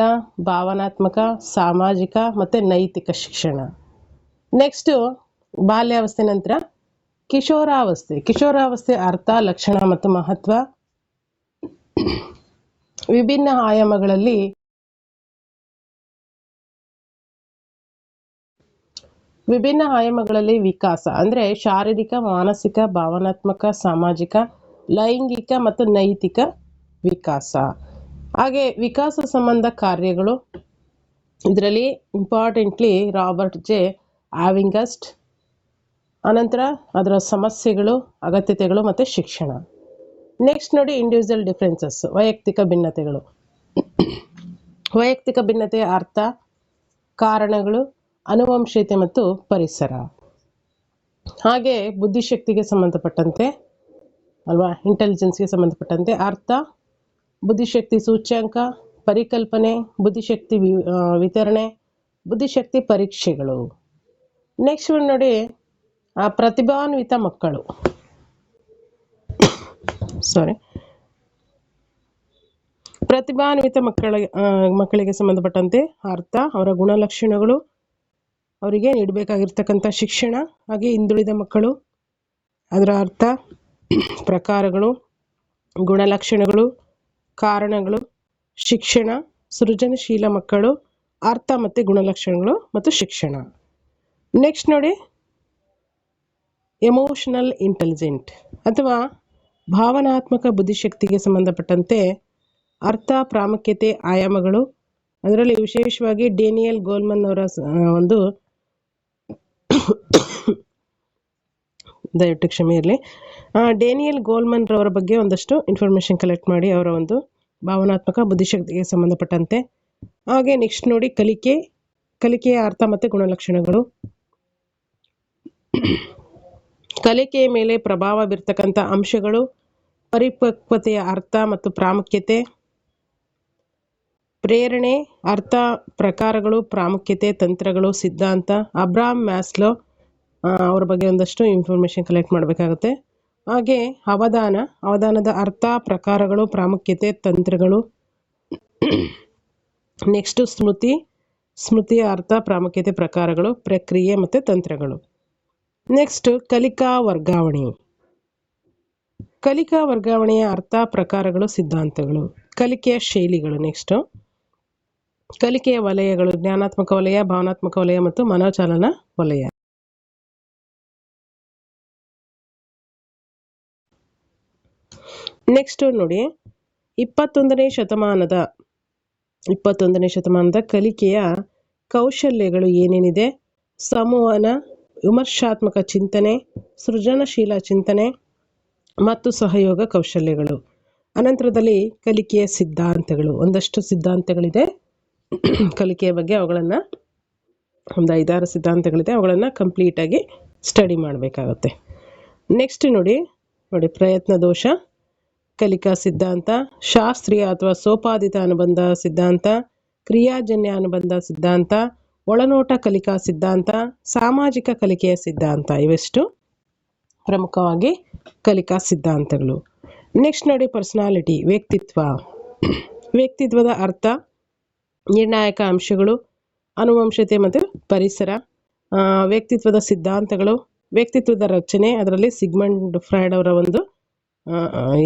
ಭಾವನಾತ್ಮಕ, ಸಾಮಾಜಿಕ ಮತ್ತು ನೈತಿಕ ಶಿಕ್ಷಣ. ನೆಕ್ಸ್ಟು ಬಾಲ್ಯಾವಸ್ಥೆ ನಂತರ ಕಿಶೋರಾವಸ್ಥೆ ಅರ್ಥ, ಲಕ್ಷಣ ಮತ್ತು ಮಹತ್ವ, ವಿಭಿನ್ನ ಆಯಾಮಗಳಲ್ಲಿ ವಿಕಾಸ ಅಂದರೆ ಶಾರೀರಿಕ, ಮಾನಸಿಕ, ಭಾವನಾತ್ಮಕ, ಸಾಮಾಜಿಕ, ಲೈಂಗಿಕ ಮತ್ತು ನೈತಿಕ ವಿಕಾಸ. ಹಾಗೆ ವಿಕಾಸ ಸಂಬಂಧ ಕಾರ್ಯಗಳು, ಇದರಲ್ಲಿ ಇಂಪಾರ್ಟೆಂಟ್ಲಿ ರಾಬರ್ಟ್ ಜೆ ಆವಿಂಗಸ್ಟ್, ಅನಂತರ ಅದರ ಸಮಸ್ಯೆಗಳು, ಅಗತ್ಯತೆಗಳು ಮತ್ತು ಶಿಕ್ಷಣ. ನೆಕ್ಸ್ಟ್ ನೋಡಿ, ಇಂಡಿವಿಜುವಲ್ ಡಿಫ್ರೆನ್ಸಸ್, ವೈಯಕ್ತಿಕ ಭಿನ್ನತೆಗಳು. ವೈಯಕ್ತಿಕ ಭಿನ್ನತೆಯ ಅರ್ಥ, ಕಾರಣಗಳು, ಆನುವಂಶಿಕತೆ ಮತ್ತು ಪರಿಸರ. ಹಾಗೆ ಬುದ್ಧಿಶಕ್ತಿಗೆ ಸಂಬಂಧಪಟ್ಟಂತೆ ಅಲ್ವಾ, ಇಂಟೆಲಿಜೆನ್ಸ್ಗೆ ಸಂಬಂಧಪಟ್ಟಂತೆ ಅರ್ಥ, ಬುದ್ಧಿಶಕ್ತಿ ಸೂಚ್ಯಂಕ, ಪರಿಕಲ್ಪನೆ, ಬುದ್ಧಿಶಕ್ತಿ ವಿತರಣೆ, ಬುದ್ಧಿಶಕ್ತಿ ಪರೀಕ್ಷೆಗಳು. ನೆಕ್ಸ್ಟ್ ಒಂದು ನೋಡಿ, ಪ್ರತಿಭಾನ್ವಿತ ಮಕ್ಕಳು ಪ್ರತಿಭಾನ್ವಿತ ಮಕ್ಕಳಿಗೆ ಸಂಬಂಧಪಟ್ಟಂತೆ ಅರ್ಥ, ಅವರ ಗುಣಲಕ್ಷಣಗಳು, ಅವರಿಗೆ ನೀಡಬೇಕಾಗಿರ್ತಕ್ಕಂಥ ಶಿಕ್ಷಣ, ಹಾಗೆ ಹಿಂದುಳಿದ ಮಕ್ಕಳು, ಅದರ ಅರ್ಥ, ಪ್ರಕಾರಗಳು, ಗುಣಲಕ್ಷಣಗಳು, ಕಾರಣಗಳು, ಶಿಕ್ಷಣ, ಸೃಜನಶೀಲ ಮಕ್ಕಳು, ಅರ್ಥ ಮತ್ತು ಗುಣಲಕ್ಷಣಗಳು ಮತ್ತು ಶಿಕ್ಷಣ. ನೆಕ್ಸ್ಟ್ ನೋಡಿ, ಎಮೋಷನಲ್ ಇಂಟೆಲಿಜೆಂಟ್ ಅಥವಾ ಭಾವನಾತ್ಮಕ ಬುದ್ಧಿಶಕ್ತಿಗೆ ಸಂಬಂಧಪಟ್ಟಂತೆ ಅರ್ಥ, ಪ್ರಾಮುಖ್ಯತೆ, ಆಯಾಮಗಳು. ಅದರಲ್ಲಿ ವಿಶೇಷವಾಗಿ ಡೇನಿಯಲ್ ಗೋಲ್ಮನ್ ಅವರ ಒಂದು ದಯವಿಟ್ಟು ಕ್ಷಮೆ ಇರಲಿ, ಡೇನಿಯಲ್ ಗೋಲ್ಮನ್ ರವರ ಬಗ್ಗೆ ಒಂದಷ್ಟು ಇನ್ಫಾರ್ಮೇಷನ್ ಕಲೆಕ್ಟ್ ಮಾಡಿ ಅವರ ಒಂದು ಭಾವನಾತ್ಮಕ ಬುದ್ಧಿಶಕ್ತಿಗೆ ಸಂಬಂಧಪಟ್ಟಂತೆ. ಹಾಗೆ ನೆಕ್ಸ್ಟ್ ನೋಡಿ, ಕಲಿಕೆಯ ಅರ್ಥ ಮತ್ತು ಗುಣಲಕ್ಷಣಗಳು. ಕಲಿಕೆಯ ಮೇಲೆ ಪ್ರಭಾವ ಬೀರ್ತಕ್ಕಂಥ ಅಂಶಗಳು, ಪರಿಪಕ್ವತೆಯ ಅರ್ಥ ಮತ್ತು ಪ್ರಾಮುಖ್ಯತೆ, ಪ್ರೇರಣೆ, ಅರ್ಥ, ಪ್ರಕಾರಗಳು, ಪ್ರಾಮುಖ್ಯತೆ, ತಂತ್ರಗಳು, ಸಿದ್ಧಾಂತ. ಅಬ್ರಾಹಂ ಮ್ಯಾಸ್ಲೋ ಅವ್ರ ಬಗ್ಗೆ ಒಂದಷ್ಟು ಇನ್ಫಾರ್ಮೇಷನ್ ಕಲೆಕ್ಟ್ ಮಾಡಬೇಕಾಗುತ್ತೆ. ಹಾಗೆ ಅವಧಾನದ ಅರ್ಥ, ಪ್ರಕಾರಗಳು, ಪ್ರಾಮುಖ್ಯತೆ, ತಂತ್ರಗಳು. ನೆಕ್ಸ್ಟ್ ಸ್ಮೃತಿಯ ಅರ್ಥ, ಪ್ರಾಮುಖ್ಯತೆ, ಪ್ರಕಾರಗಳು, ಪ್ರಕ್ರಿಯೆ ಮತ್ತು ತಂತ್ರಗಳು. ನೆಕ್ಸ್ಟ್ ಕಲಿಕಾ ವರ್ಗಾವಣೆಯ ಅರ್ಥ, ಪ್ರಕಾರಗಳು, ಸಿದ್ಧಾಂತಗಳು. ಕಲಿಕೆಯ ಶೈಲಿಗಳು. ನೆಕ್ಸ್ಟ್ ಕಲಿಕೆಯ ವಲಯಗಳು, ಜ್ಞಾನಾತ್ಮಕ ವಲಯ, ಭಾವನಾತ್ಮಕ ವಲಯ ಮತ್ತು ಮನೋಚಾಲನ ವಲಯ. ನೆಕ್ಸ್ಟ್ ನೋಡಿ, 21ನೇ ಶತಮಾನದ ಕಲಿಕೆಯ ಕೌಶಲ್ಯಗಳು ಏನೇನಿದೆ. ಸಂವಹನ, ವಿಮರ್ಶಾತ್ಮಕ ಚಿಂತನೆ, ಸೃಜನಶೀಲ ಚಿಂತನೆ ಮತ್ತು ಸಹಯೋಗ ಕೌಶಲ್ಯಗಳು. ಅನಂತರದಲ್ಲಿ ಕಲಿಕೆಯ ಸಿದ್ಧಾಂತಗಳು. ಒಂದಷ್ಟು ಸಿದ್ಧಾಂತಗಳಿದೆ ಕಲಿಕೆಯ ಬಗ್ಗೆ, ಅವುಗಳನ್ನು ಒಂದು 5-6 ಸಿದ್ಧಾಂತಗಳಿದೆ, ಅವುಗಳನ್ನು ಕಂಪ್ಲೀಟಾಗಿ ಸ್ಟಡಿ ಮಾಡಬೇಕಾಗುತ್ತೆ. ನೆಕ್ಸ್ಟ್ ನೋಡಿ, ಪ್ರಯತ್ನ ದೋಷ ಕಲಿಕಾ ಸಿದ್ಧಾಂತ, ಶಾಸ್ತ್ರೀಯ ಅಥವಾ ಸೋಪಾದಿತ ಅನುಬಂಧ ಸಿದ್ಧಾಂತ, ಕ್ರಿಯಾಜನ್ಯ ಅನುಬಂಧ ಸಿದ್ಧಾಂತ, ಒಳನೋಟ ಕಲಿಕಾ ಸಿದ್ಧಾಂತ, ಸಾಮಾಜಿಕ ಕಲಿಕೆಯ ಸಿದ್ಧಾಂತ. ಇವೆಷ್ಟು ಪ್ರಮುಖವಾಗಿ ಕಲಿಕಾ ಸಿದ್ಧಾಂತಗಳು. ನೆಕ್ಸ್ಟ್ ನೋಡಿ, ಪರ್ಸನಾಲಿಟಿ, ವ್ಯಕ್ತಿತ್ವದ ಅರ್ಥ, ನಿರ್ಣಾಯಕ ಅಂಶಗಳು, ಆನುವಂಶಿಕತೆ ಮತ್ತು ಪರಿಸರ. ವ್ಯಕ್ತಿತ್ವದ ಸಿದ್ಧಾಂತಗಳು, ವ್ಯಕ್ತಿತ್ವದ ರಚನೆ, ಅದರಲ್ಲಿ ಸಿಗ್ಮಂಡ್ ಫ್ರಾಯ್ಡ್ ಅವರ ಒಂದು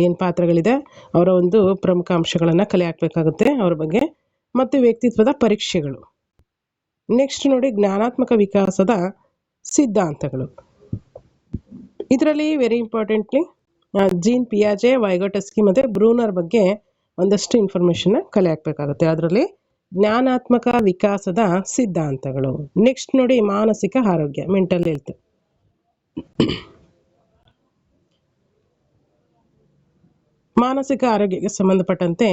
ಏನು ಪಾತ್ರಗಳಿದೆ, ಅವರ ಒಂದು ಪ್ರಮುಖ ಅಂಶಗಳನ್ನು ಕಲೆ ಹಾಕಬೇಕಾಗುತ್ತೆ ಅವ್ರ ಬಗ್ಗೆ. ಮತ್ತು ವ್ಯಕ್ತಿತ್ವದ ಪರೀಕ್ಷೆಗಳು. ನೆಕ್ಸ್ಟ್ ನೋಡಿ, ಜ್ಞಾನಾತ್ಮಕ ವಿಕಾಸದ ಸಿದ್ಧಾಂತಗಳು. ಇದರಲ್ಲಿ ವೆರಿ ಇಂಪಾರ್ಟೆಂಟ್ಲಿ ಜೀನ್ ಪಿಯಾಜೆ, ವೈಗೋಟಸ್ಕಿ ಮತ್ತು ಬ್ರೂನರ್ ಬಗ್ಗೆ ಒಂದಷ್ಟು ಇನ್ಫಾರ್ಮೇಷನ್ನ ಕಲೆ ಹಾಕಬೇಕಾಗುತ್ತೆ. ಅದರಲ್ಲಿ ಜ್ಞಾನಾತ್ಮಕ ವಿಕಾಸದ ಸಿದ್ಧಾಂತಗಳು. ನೆಕ್ಸ್ಟ್ ನೋಡಿ, ಮಾನಸಿಕ ಆರೋಗ್ಯ, ಮೆಂಟಲ್ ಹೆಲ್ತ್. ಮಾನಸಿಕ ಆರೋಗ್ಯಕ್ಕೆ ಸಂಬಂಧಪಟ್ಟಂತೆ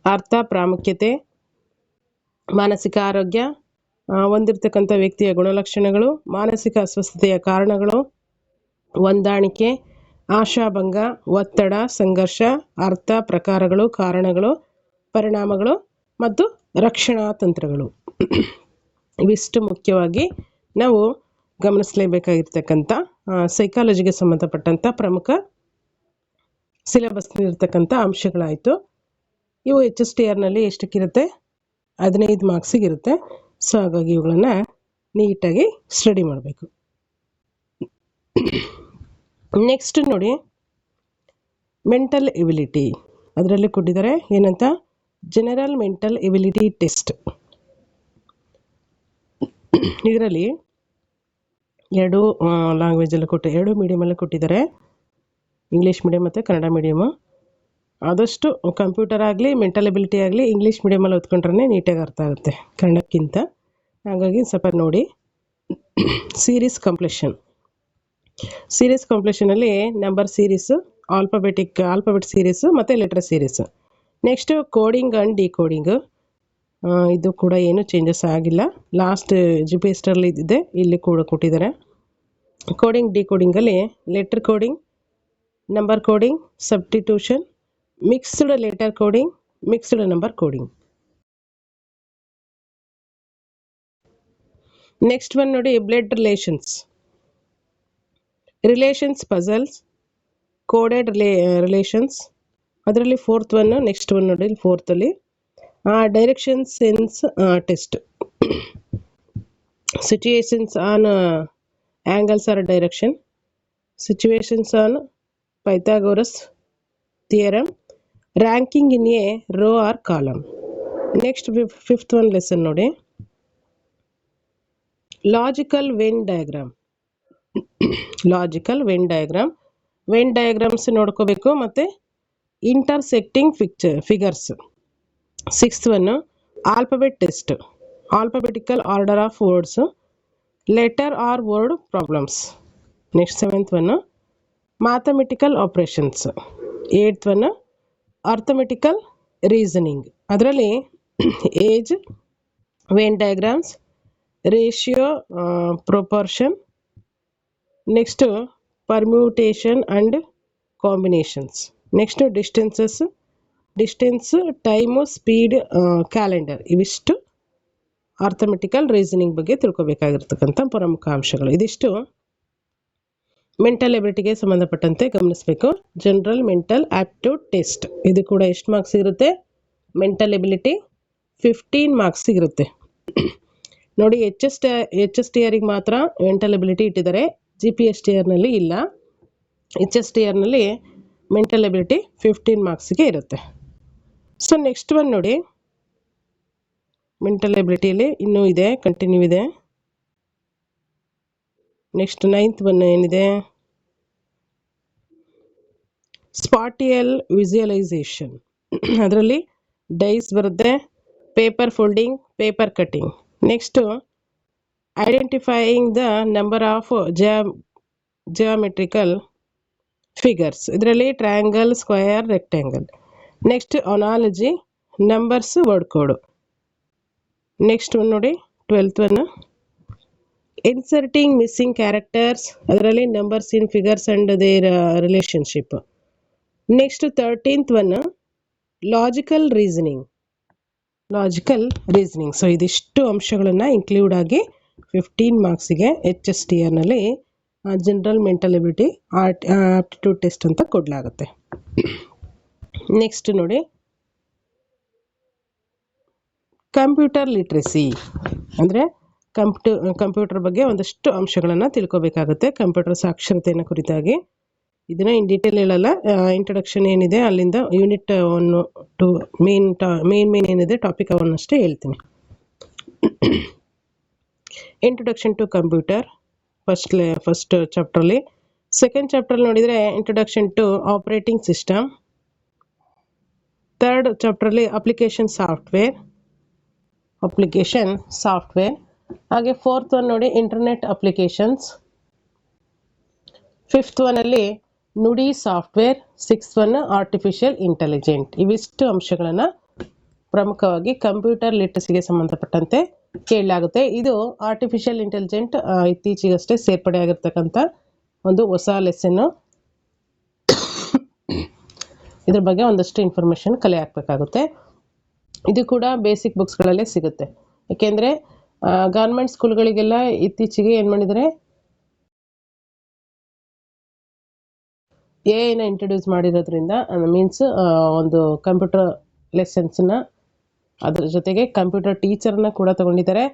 ಅರ್ಥ, ಪ್ರಾಮುಖ್ಯತೆ, ಮಾನಸಿಕ ಆರೋಗ್ಯ ಹೊಂದಿರತಕ್ಕಂಥ ವ್ಯಕ್ತಿಯ ಗುಣಲಕ್ಷಣಗಳು, ಮಾನಸಿಕ ಅಸ್ವಸ್ಥತೆಯ ಕಾರಣಗಳು, ಹೊಂದಾಣಿಕೆ, ಆಶಾಭಂಗ, ಒತ್ತಡ, ಸಂಘರ್ಷ, ಅರ್ಥ, ಪ್ರಕಾರಗಳು, ಕಾರಣಗಳು, ಪರಿಣಾಮಗಳು ಮತ್ತು ರಕ್ಷಣಾ ತಂತ್ರಗಳು. ಇವಿಷ್ಟು ಮುಖ್ಯವಾಗಿ ನಾವು ಗಮನಿಸಲೇಬೇಕಾಗಿರ್ತಕ್ಕಂಥ ಸೈಕಾಲಜಿಗೆ ಸಂಬಂಧಪಟ್ಟಂಥ ಪ್ರಮುಖ ಸಿಲೆಬಸ್ನಲ್ಲಿರ್ತಕ್ಕಂಥ ಅಂಶಗಳಾಯಿತು. ಇವು HSTRನಲ್ಲಿ ಎಷ್ಟಕ್ಕಿರುತ್ತೆ, 15 ಮಾರ್ಕ್ಸಿಗಿರುತ್ತೆ. ಸೊ ಹಾಗಾಗಿ ಇವುಗಳನ್ನು ನೀಟಾಗಿ ಸ್ಟಡಿ ಮಾಡಬೇಕು. ನೆಕ್ಸ್ಟ್ ನೋಡಿ, ಮೆಂಟಲ್ ಎಬಿಲಿಟಿ. ಅದರಲ್ಲಿ ಕೊಟ್ಟಿದ್ದಾರೆ ಏನಂತ, ಜನರಲ್ ಮೆಂಟಲ್ ಎಬಿಲಿಟಿ ಟೆಸ್ಟ್. ಇದರಲ್ಲಿ 2 ಲ್ಯಾಂಗ್ವೇಜಲ್ಲಿ ಎರಡು ಮೀಡಿಯಮಲ್ಲಿ ಕೊಟ್ಟಿದ್ದಾರೆ, ಇಂಗ್ಲೀಷ್ ಮೀಡಿಯಮ್ ಮತ್ತು ಕನ್ನಡ ಮೀಡಿಯಮು. ಆದಷ್ಟು ಕಂಪ್ಯೂಟರ್ ಆಗಲಿ, ಮೆಂಟಲ್ ಎಬಿಲಿಟಿ ಆಗಲಿ ಇಂಗ್ಲೀಷ್ ಮೀಡಿಯಮಲ್ಲಿ ಓದ್ಕೊಂಡ್ರೆ ನೀಟಾಗಿ ಅರ್ಥ ಆಗುತ್ತೆ ಕನ್ನಡಕ್ಕಿಂತ. ಹಾಗಾಗಿ ಸ್ವಲ್ಪ ನೋಡಿ. ಸೀರೀಸ್ ಕಂಪ್ಲೀಷನಲ್ಲಿ ನಂಬರ್ ಸೀರೀಸು, ಆಲ್ಫಾಬೆಟ್ ಸೀರೀಸು ಮತ್ತು letter series next coding and decoding, ಇದು ಕೂಡ ಏನು ಚೇಂಜಸ್ ಆಗಿಲ್ಲ. ಲಾಸ್ಟ್ GPS ಟರಲ್ಲಿ ಇದ್ದಿದೆ, ಇಲ್ಲಿ ಕೂಡ ಕೊಟ್ಟಿದ್ದಾರೆ. ಕೋಡಿಂಗ್ ಡಿಕೋಡಿಂಗಲ್ಲಿ letter coding, number coding, substitution, mixed letter coding, mixed number coding. Next one ನೋಡಿ, blood relations puzzles, coded relations. ಅದರಲ್ಲಿ ಫೋರ್ತ್ ಒನ್, ನೆಕ್ಸ್ಟ್ ಒನ್ ನೋಡಿ ಫೋರ್ತಲ್ಲಿ direction sense test, situations on angles or direction, situations on Pythagoras theorem, ranking in a row or column. Next fifth one lesson ನೋಡಿ, logical venn diagrams ನೋಡ್ಕೋಬೇಕು, ಮತ್ತು intersecting figures. Sixth one alphabet test, alphabetical order of words, letter or word problems. Next seventh one mathematical operations. Eighth one arithmetical reasoning. ಅದರಲ್ಲಿ age, venn diagrams, ratio, proportion. Next permutation and combinations. Next distance, time, speed, calendar. ಇವಿಷ್ಟು arithmetical reasoning ಬಗ್ಗೆ ತಿಳ್ಕೊಬೇಕಾಗಿರ್ತಕ್ಕಂಥ ಪ್ರಮುಖ ಅಂಶಗಳು. ಇದಿಷ್ಟು mental ಎಬಿಲಿಟಿಗೆ ಸಂಬಂಧಪಟ್ಟಂತೆ ಗಮನಿಸಬೇಕು. General mental aptitude test, ಇದು ಕೂಡ ಎಷ್ಟು ಮಾರ್ಕ್ಸ್ ಇರುತ್ತೆ? ಮೆಂಟಲ್ ಎಬಿಲಿಟಿ 15 ಮಾರ್ಕ್ಸ್ ಇರುತ್ತೆ ನೋಡಿ. HSTRಗೆ ಮಾತ್ರ ಮೆಂಟಲ್ ಎಬಿಲಿಟಿ ಇಟ್ಟಿದ್ದಾರೆ, GPSTRನಲ್ಲಿ ಇಲ್ಲ. HSTRನಲ್ಲಿ ಮೆಂಟಲ್ ಎಬಿಲಿಟಿ 15 ಮಾರ್ಕ್ಸ್ಗೆ ಇರುತ್ತೆ. ಸೊ ನೆಕ್ಸ್ಟ್ ಒನ್ ನೋಡಿ, ಮೆಂಟಲ್ ಎಬಿಲಿಟಿಯಲ್ಲಿ ಇನ್ನೂ ಇದೆ, ಕಂಟಿನ್ಯೂ ಇದೆ. ನೆಕ್ಸ್ಟ್ 9th ಒನ್ ಏನಿದೆ, ಸ್ಪಾಟಿಯಲ್ ವಿಜುವಲೈಸೇಷನ್. ಅದರಲ್ಲಿ ಡೈಸ್ ಬರುತ್ತೆ, paper folding, paper cutting. Next identifying the number of geometrical figures. ಇದರಲ್ಲಿ triangle, square, rectangle. Next analogy, numbers, word code. Next one ನೋಡಿ 12th one inserting missing characters. ಅದರಲ್ಲಿ numbers in figures and their relationship. Next 13th one logical reasoning. So ಇದಿಷ್ಟು ಅಂಶಗಳನ್ನು include ಆಗಿ 15 ಮಾರ್ಕ್ಸಿಗೆ HSTRನಲ್ಲಿ general mental ability aptitude test ಅಂತ ಕೊಡಲಾಗುತ್ತೆ. Next ನೋಡಿ, computer literacy. ಅಂದರೆ computer ಬಗ್ಗೆ ಒಂದಷ್ಟು ಅಂಶಗಳನ್ನು ತಿಳ್ಕೊಬೇಕಾಗುತ್ತೆ, ಕಂಪ್ಯೂಟರ್ ಸಾಕ್ಷರತೆಯನ್ನು ಕುರಿತಾಗಿ. ಇದನ್ನು ಇನ್ ಡೀಟೇಲ್ ಹೇಳಲ್ಲ, ಇಂಟ್ರೊಡಕ್ಷನ್ ಏನಿದೆ ಅಲ್ಲಿಂದ ಯೂನಿಟ್ 1 2 ಮೇನ್ ಏನಿದೆ ಟಾಪಿಕ್ ಅವನ್ನಷ್ಟೇ ಹೇಳ್ತೀನಿ. ಇಂಟ್ರೊಡಕ್ಷನ್ ಟು ಕಂಪ್ಯೂಟರ್ ಫಸ್ಟ್ ಚಾಪ್ಟ್ರಲ್ಲಿ. ಸೆಕೆಂಡ್ ಚಾಪ್ಟ್ರಲ್ಲಿ ನೋಡಿದರೆ introduction to operating system. Third ಚಾಪ್ಟ್ರಲ್ಲಿ ಅಪ್ಲಿಕೇಶನ್ ಸಾಫ್ಟ್ವೇರ್. ಹಾಗೆ ಫೋರ್ತ್ ಒನ್ ನೋಡಿ ಇಂಟರ್ನೆಟ್ ಅಪ್ಲಿಕೇಶನ್ಸ್. ಫಿಫ್ತ್ ಒನ್ನಲ್ಲಿ Nudi software. Sixth one artificial intelligent. ಇವಿಷ್ಟು ಅಂಶಗಳನ್ನು ಪ್ರಮುಖವಾಗಿ ಕಂಪ್ಯೂಟರ್ ಲಿಟ್ರಸಿಗೆ ಸಂಬಂಧಪಟ್ಟಂತೆ ಕೇಳಲಾಗುತ್ತೆ. ಇದು ಆರ್ಟಿಫಿಷಿಯಲ್ ಇಂಟೆಲಿಜೆಂಟ್ ಇತ್ತೀಚೆಗಷ್ಟೇ ಸೇರ್ಪಡೆ ಆಗಿರ್ತಕ್ಕಂಥ ಒಂದು ಹೊಸ ಲೆಸನ್ನು. ಇದ್ರ ಬಗ್ಗೆ ಒಂದಷ್ಟು ಇನ್ಫಾರ್ಮೇಷನ್ ಕಲೆ ಹಾಕಬೇಕಾಗುತ್ತೆ. ಇದು ಕೂಡ ಬೇಸಿಕ್ ಬುಕ್ಸ್ಗಳಲ್ಲೇ ಸಿಗುತ್ತೆ. ಏಕೆಂದರೆ ಗೌರ್ಮೆಂಟ್ ಸ್ಕೂಲ್ಗಳಿಗೆಲ್ಲ ಇತ್ತೀಚೆಗೆ ಏನು ಮಾಡಿದರೆ AI ಇಂಟ್ರೊಡ್ಯೂಸ್ ಮಾಡಿರೋದ್ರಿಂದ, ಮೀನ್ಸ್ ಒಂದು ಕಂಪ್ಯೂಟರ್ ಲೆಸನ್ಸ್ನ, ಅದ್ರ ಜೊತೆಗೆ ಕಂಪ್ಯೂಟರ್ ಟೀಚರ್ನ ಕೂಡ ತಗೊಂಡಿದ್ದಾರೆ.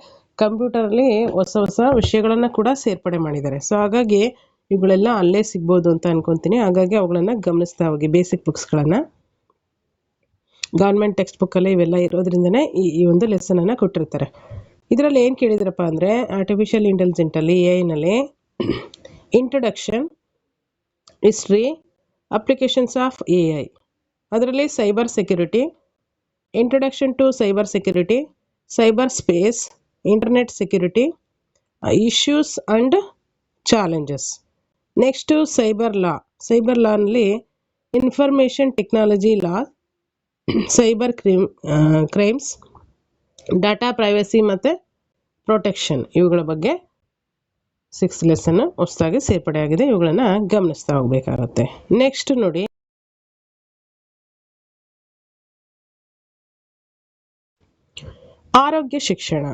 ಕಂಪ್ಯೂಟರಲ್ಲಿ ಹೊಸ ವಿಷಯಗಳನ್ನು ಕೂಡ ಸೇರ್ಪಡೆ ಮಾಡಿದ್ದಾರೆ. ಸೊ ಹಾಗಾಗಿ ಇವುಗಳೆಲ್ಲ ಅಲ್ಲೇ ಸಿಗ್ಬೋದು ಅಂತ ಅನ್ಕೊತೀನಿ. ಹಾಗಾಗಿ ಅವುಗಳನ್ನು ಗಮನಿಸ್ತಾ ಹೋಗಿ. ಬೇಸಿಕ್ ಬುಕ್ಸ್ಗಳನ್ನು ಗೌರ್ಮೆಂಟ್ ಟೆಕ್ಸ್ಟ್ ಬುಕ್ಕಲ್ಲೇ ಇವೆಲ್ಲ ಇರೋದ್ರಿಂದನೇ ಈ ಒಂದು ಲೆಸನನ್ನು ಕೊಟ್ಟಿರ್ತಾರೆ. ಇದರಲ್ಲಿ ಏನು ಕೇಳಿದ್ರಪ್ಪ ಅಂದರೆ, ಆರ್ಟಿಫಿಷಿಯಲ್ ಇಂಟೆಲಿಜೆಂಟಲ್ಲಿ AI introduction, history, applications of AI. ಅದರಲ್ಲಿ cyber security, introduction to cyber security, cyber space, internet security, issues and challenges. Next cyber ಲಾನಲ್ಲಿ information technology law, cyber crimes, data privacy ಮತ್ತು ಪ್ರೊಟೆಕ್ಷನ್, ಇವುಗಳ ಬಗ್ಗೆ 6th ಲೆಸನ್ ಹೊಸದಾಗಿ ಸೇರ್ಪಡೆಯಾಗಿದೆ. ಇವುಗಳನ್ನು ಗಮನಿಸ್ತಾ ಹೋಗಬೇಕಾಗತ್ತೆ. ನೆಕ್ಸ್ಟ್ ನೋಡಿ, ಆರೋಗ್ಯ ಶಿಕ್ಷಣ.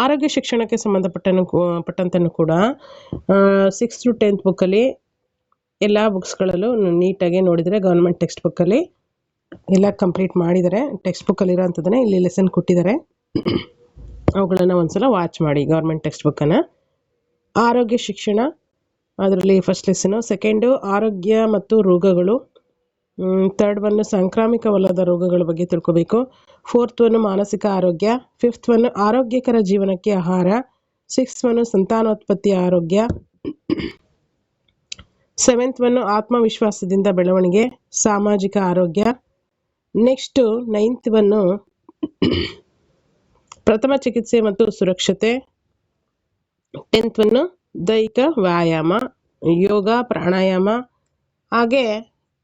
ಆರೋಗ್ಯ ಶಿಕ್ಷಣಕ್ಕೆ ಸಂಬಂಧಪಟ್ಟಂತನೂ ಕೂಡ 6th to 10th ಬುಕ್ಕಲ್ಲಿ ಎಲ್ಲ ಬುಕ್ಸ್ಗಳಲ್ಲೂ ನೀಟಾಗಿ ನೋಡಿದರೆ ಗೌರ್ಮೆಂಟ್ ಟೆಕ್ಸ್ಟ್ ಬುಕ್ಕಲ್ಲಿ ಎಲ್ಲ ಕಂಪ್ಲೀಟ್ ಮಾಡಿದ್ದಾರೆ. ಟೆಕ್ಸ್ಟ್ ಬುಕ್ಕಲ್ಲಿರೋ ಅಂಥದ್ದನ್ನೇ ಇಲ್ಲಿ ಲೆಸನ್ ಕೊಟ್ಟಿದ್ದಾರೆ. ಅವುಗಳನ್ನು ಒಂದ್ಸಲ ವಾಚ್ ಮಾಡಿ, ಗೌರ್ಮೆಂಟ್ ಟೆಕ್ಸ್ಟ್ ಬುಕ್ಕನ್ನು. ಆರೋಗ್ಯ ಶಿಕ್ಷಣ, ಅದರಲ್ಲಿ ಫಸ್ಟ್ ಲೆಸನು. ಸೆಕೆಂಡು ಆರೋಗ್ಯ ಮತ್ತು ರೋಗಗಳು. ಥರ್ಡ್ ಒನ್ ಸಾಂಕ್ರಾಮಿಕವಲ್ಲದ ರೋಗಗಳ ಬಗ್ಗೆ ತಿಳ್ಕೋಬೇಕು. 4th ಒನ್ ಮಾನಸಿಕ ಆರೋಗ್ಯ. 5th ಒನ್ ಆರೋಗ್ಯಕರ ಜೀವನಕ್ಕೆ ಆಹಾರ. 6th ಒನ್ ಸಂತಾನೋತ್ಪತ್ತಿ ಆರೋಗ್ಯ. 7th ಒನ್ ಆತ್ಮವಿಶ್ವಾಸದಿಂದ ಬೆಳವಣಿಗೆ, ಸಾಮಾಜಿಕ ಆರೋಗ್ಯ. ನೆಕ್ಸ್ಟು 9th ಒನ್ ಪ್ರಥಮ ಚಿಕಿತ್ಸೆ ಮತ್ತು ಸುರಕ್ಷತೆ. 10th ಒನ್ ದೈಹಿಕ ವ್ಯಾಯಾಮ, ಯೋಗ, ಪ್ರಾಣಾಯಾಮ ಹಾಗೆ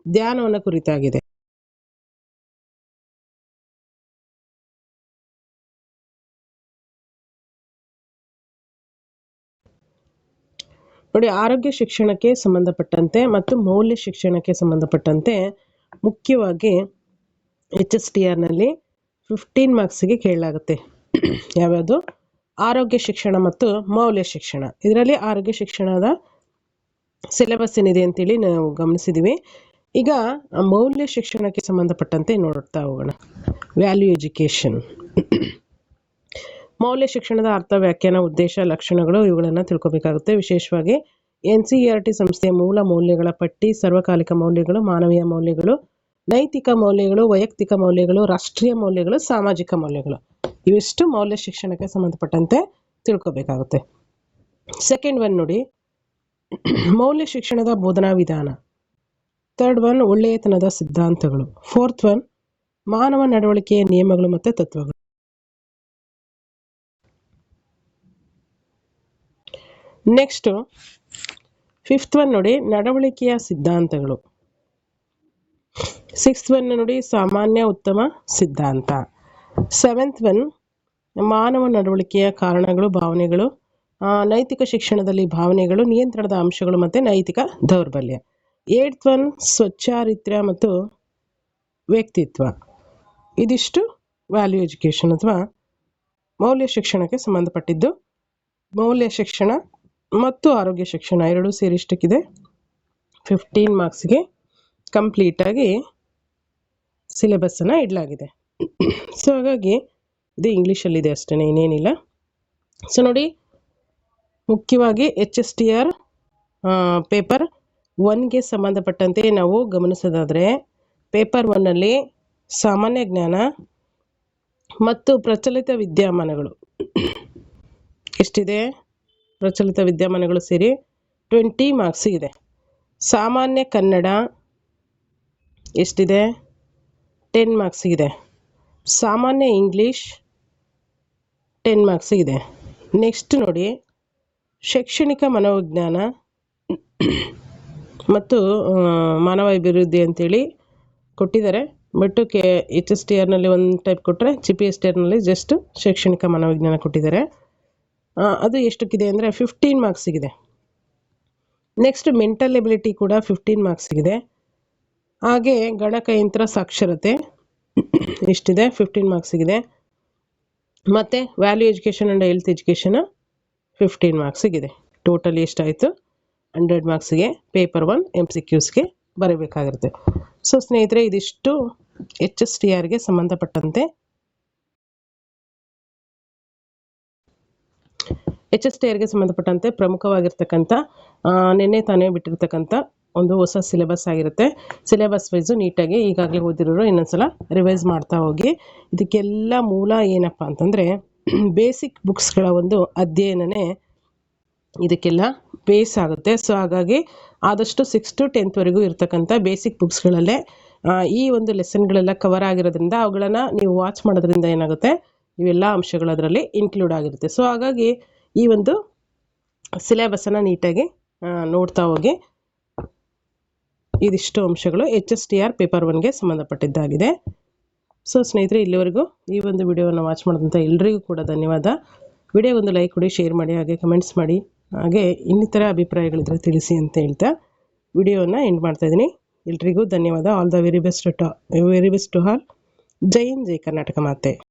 ಧ್ಯಾನವನ್ನು ಕುರಿತಾಗಿದೆ. ನೋಡಿ, ಆರೋಗ್ಯ ಶಿಕ್ಷಣಕ್ಕೆ ಸಂಬಂಧಪಟ್ಟಂತೆ ಮತ್ತು ಮೌಲ್ಯ ಶಿಕ್ಷಣಕ್ಕೆ ಸಂಬಂಧಪಟ್ಟಂತೆ ಮುಖ್ಯವಾಗಿ HSTRನಲ್ಲಿ 15 ಮಾರ್ಕ್ಸಿಗೆ ಕೇಳಲಾಗುತ್ತೆ. ಯಾವ್ಯಾವುದು? ಆರೋಗ್ಯ ಶಿಕ್ಷಣ ಮತ್ತು ಮೌಲ್ಯ ಶಿಕ್ಷಣ. ಇದರಲ್ಲಿ ಆರೋಗ್ಯ ಶಿಕ್ಷಣದ ಸಿಲೆಬಸ್ ಏನಿದೆ ಅಂತೇಳಿ ನಾವು ಗಮನಿಸಿದ್ದೀವಿ. ಈಗ ಮೌಲ್ಯ ಶಿಕ್ಷಣಕ್ಕೆ ಸಂಬಂಧಪಟ್ಟಂತೆ ನೋಡ್ತಾ ಹೋಗೋಣ. Value education. ಮೌಲ್ಯ ಶಿಕ್ಷಣದ ಅರ್ಥ, ವ್ಯಾಖ್ಯಾನ, ಉದ್ದೇಶ, ಲಕ್ಷಣಗಳು ಇವುಗಳನ್ನು ತಿಳ್ಕೊಬೇಕಾಗುತ್ತೆ. ವಿಶೇಷವಾಗಿ NCERT ಸಂಸ್ಥೆಯ ಮೂಲ ಮೌಲ್ಯಗಳ ಪಟ್ಟಿ, ಸರ್ವಕಾಲಿಕ ಮೌಲ್ಯಗಳು, ಮಾನವೀಯ ಮೌಲ್ಯಗಳು, ನೈತಿಕ ಮೌಲ್ಯಗಳು, ವೈಯಕ್ತಿಕ ಮೌಲ್ಯಗಳು, ರಾಷ್ಟ್ರೀಯ ಮೌಲ್ಯಗಳು, ಸಾಮಾಜಿಕ ಮೌಲ್ಯಗಳು, ಇವಿಷ್ಟು ಮೌಲ್ಯ ಶಿಕ್ಷಣಕ್ಕೆ ಸಂಬಂಧಪಟ್ಟಂತೆ ತಿಳ್ಕೊಬೇಕಾಗುತ್ತೆ. ಸೆಕೆಂಡ್ ಒನ್ ನೋಡಿ, ಮೌಲ್ಯ ಶಿಕ್ಷಣದ ಬೋಧನಾ ವಿಧಾನ. ಥರ್ಡ್ ಒನ್ ಒಳ್ಳೆಯತನದ ಸಿದ್ಧಾಂತಗಳು. 4th ಒನ್ ಮಾನವ ನಡವಳಿಕೆಯ ನಿಯಮಗಳು ಮತ್ತು ತತ್ವಗಳು. ನೆಕ್ಸ್ಟು 5th ಒನ್ ನೋಡಿ, ನಡವಳಿಕೆಯ ಸಿದ್ಧಾಂತಗಳು. 6th ಒನ್ ನೋಡಿ, ಸಾಮಾನ್ಯ ಉತ್ತಮ ಸಿದ್ಧಾಂತ. 7th ಒನ್ ಮಾನವ ನಡವಳಿಕೆಯ ಕಾರಣಗಳು, ಭಾವನೆಗಳು, ನೈತಿಕ ಶಿಕ್ಷಣದಲ್ಲಿ ಭಾವನೆಗಳು, ನಿಯಂತ್ರಣದ ಅಂಶಗಳು ಮತ್ತು ನೈತಿಕ ದೌರ್ಬಲ್ಯ. 8th ಒನ್ ಸ್ವಚಾರಿತ್ರ್ಯ ಮತ್ತು ವ್ಯಕ್ತಿತ್ವ. ಇದಿಷ್ಟು ವ್ಯಾಲ್ಯೂ ಎಜುಕೇಷನ್ ಅಥವಾ ಮೌಲ್ಯ ಶಿಕ್ಷಣಕ್ಕೆ ಸಂಬಂಧಪಟ್ಟಿದ್ದು. ಮೌಲ್ಯ ಶಿಕ್ಷಣ ಮತ್ತು ಆರೋಗ್ಯ ಶಿಕ್ಷಣ ಎರಡೂ ಸೇರಿಷ್ಟಕ್ಕಿದೆ. 15 ಮಾರ್ಕ್ಸ್ಗೆ ಕಂಪ್ಲೀಟಾಗಿ ಸಿಲೆಬಸ್ಸನ್ನು ಇಡಲಾಗಿದೆ. ಸೊ ಹಾಗಾಗಿ ಇದು ಇಂಗ್ಲೀಷಲ್ಲಿದೆ ಅಷ್ಟೇ, ಇನ್ನೇನಿಲ್ಲ. ಸೊ ನೋಡಿ, ಮುಖ್ಯವಾಗಿ HSTR ಪೇಪರ್ 1ಗೆ ಸಂಬಂಧಪಟ್ಟಂತೆ ನಾವು ಗಮನಿಸೋದಾದರೆ, ಪೇಪರ್ 1ನಲ್ಲಿ ಸಾಮಾನ್ಯ ಜ್ಞಾನ ಮತ್ತು ಪ್ರಚಲಿತ ವಿದ್ಯಮಾನಗಳು ಎಷ್ಟಿದೆ? ಪ್ರಚಲಿತ ವಿದ್ಯಮಾನಗಳು ಸೇರಿ 20 ಮಾರ್ಕ್ಸಿಗಿದೆ. ಸಾಮಾನ್ಯ ಕನ್ನಡ ಎಷ್ಟಿದೆ? 10 ಮಾರ್ಕ್ಸಿಗಿದೆ. ಸಾಮಾನ್ಯ ಇಂಗ್ಲೀಷ್ 10 ಮಾರ್ಕ್ಸಿಗಿದೆ. ನೆಕ್ಸ್ಟ್ ನೋಡಿ, ಶೈಕ್ಷಣಿಕ ಮನೋವಿಜ್ಞಾನ ಮತ್ತು ಮಾನವ ಅಭಿವೃದ್ಧಿ ಅಂತೇಳಿ ಕೊಟ್ಟಿದ್ದಾರೆ. ಬಟ್ HSTRನಲ್ಲಿ ಒಂದು ಟೈಪ್ ಕೊಟ್ಟರೆ, GPSTRನಲ್ಲಿ ಜಸ್ಟ್ ಶೈಕ್ಷಣಿಕ ಮನೋವಿಜ್ಞಾನ ಕೊಟ್ಟಿದ್ದಾರೆ. ಅದು ಎಷ್ಟಕ್ಕಿದೆ ಅಂದರೆ 15 ಮಾರ್ಕ್ಸಿಗಿದೆ. ನೆಕ್ಸ್ಟ್ ಮೆಂಟಲ್ ಎಬಿಲಿಟಿ ಕೂಡ 15 ಮಾರ್ಕ್ಸಿಗಿದೆ. ಹಾಗೆ ಗಣಕಯಂತ್ರ ಸಾಕ್ಷರತೆ ಎಷ್ಟಿದೆ? 15 ಮಾರ್ಕ್ಸಿಗಿದೆ. ಮತ್ತು value education and health education 15 ಮಾರ್ಕ್ಸಿಗಿದೆ. ಟೋಟಲಿ ಎಷ್ಟಾಯಿತು? 100 ಮಾರ್ಕ್ಸಿಗೆ ಪೇಪರ್ 1 MCQಸ್ಗೆ ಬರೀಬೇಕಾಗಿರುತ್ತೆ. ಸೊ ಸ್ನೇಹಿತರೆ, ಇದಿಷ್ಟು HSTRಗೆ ಸಂಬಂಧಪಟ್ಟಂತೆ HSTRಗೆ ಸಂಬಂಧಪಟ್ಟಂತೆ ಪ್ರಮುಖವಾಗಿರ್ತಕ್ಕಂಥ ನಿನ್ನೆ ತಾನೇ ಬಿಟ್ಟಿರ್ತಕ್ಕಂಥ ಒಂದು ಹೊಸ ಸಿಲೆಬಸ್ ಆಗಿರುತ್ತೆ. ಸಿಲೆಬಸ್ ವೈಸು ನೀಟಾಗಿ ಈಗಾಗಲೇ ಓದಿರೋರು ಇನ್ನೊಂದ್ಸಲ ರಿವೈಸ್ ಮಾಡ್ತಾ ಹೋಗಿ. ಇದಕ್ಕೆಲ್ಲ ಮೂಲ ಏನಪ್ಪ ಅಂತಂದರೆ ಬೇಸಿಕ್ ಬುಕ್ಸ್ಗಳ ಒಂದು ಅಧ್ಯಯನನೇ ಇದಕ್ಕೆಲ್ಲ ಬೇಸ್ ಆಗುತ್ತೆ. ಸೊ ಹಾಗಾಗಿ ಆದಷ್ಟು 6th to 10th ವರೆಗೂ ಇರ್ತಕ್ಕಂಥ ಬೇಸಿಕ್ ಬುಕ್ಸ್ಗಳಲ್ಲೇ ಈ ಒಂದು ಲೆಸನ್ಗಳೆಲ್ಲ ಕವರ್ ಆಗಿರೋದ್ರಿಂದ ಅವುಗಳನ್ನು ನೀವು ವಾಚ್ ಮಾಡೋದ್ರಿಂದ ಏನಾಗುತ್ತೆ, ಇವೆಲ್ಲ ಅಂಶಗಳು ಅದರಲ್ಲಿ ಇನ್ಕ್ಲೂಡ್ ಆಗಿರುತ್ತೆ. ಸೊ ಹಾಗಾಗಿ ಈ ಒಂದು ಸಿಲೆಬಸ್ಸನ್ನು ನೀಟಾಗಿ ನೋಡ್ತಾ ಹೋಗಿ. ಇದಿಷ್ಟು ಅಂಶಗಳು HSTR ಪೇಪರ್ 1ಗೆ ಸಂಬಂಧಪಟ್ಟಿದ್ದಾಗಿದೆ. ಸೊ ಸ್ನೇಹಿತರೆ, ಇಲ್ಲಿವರೆಗೂ ಈ ಒಂದು ವಿಡಿಯೋವನ್ನು ವಾಚ್ ಮಾಡಿದಂಥ ಎಲ್ರಿಗೂ ಕೂಡ ಧನ್ಯವಾದ. ವಿಡಿಯೋಗೊಂದು ಲೈಕ್ ಕೊಡಿ, ಶೇರ್ ಮಾಡಿ, ಹಾಗೆ ಕಮೆಂಟ್ಸ್ ಮಾಡಿ, ಹಾಗೆ ಇನ್ನಿತರ ಅಭಿಪ್ರಾಯಗಳಿದ್ರೆ ತಿಳಿಸಿ ಅಂತ ಹೇಳ್ತಾ ವಿಡಿಯೋವನ್ನು ಎಂಡ್ ಮಾಡ್ತಾ ಇದ್ದೀನಿ. ಎಲ್ರಿಗೂ ಧನ್ಯವಾದ. All the very best to all. ಜೈ ಹಿಂದ್, ಜೈ ಕರ್ನಾಟಕ ಮಾತೆ.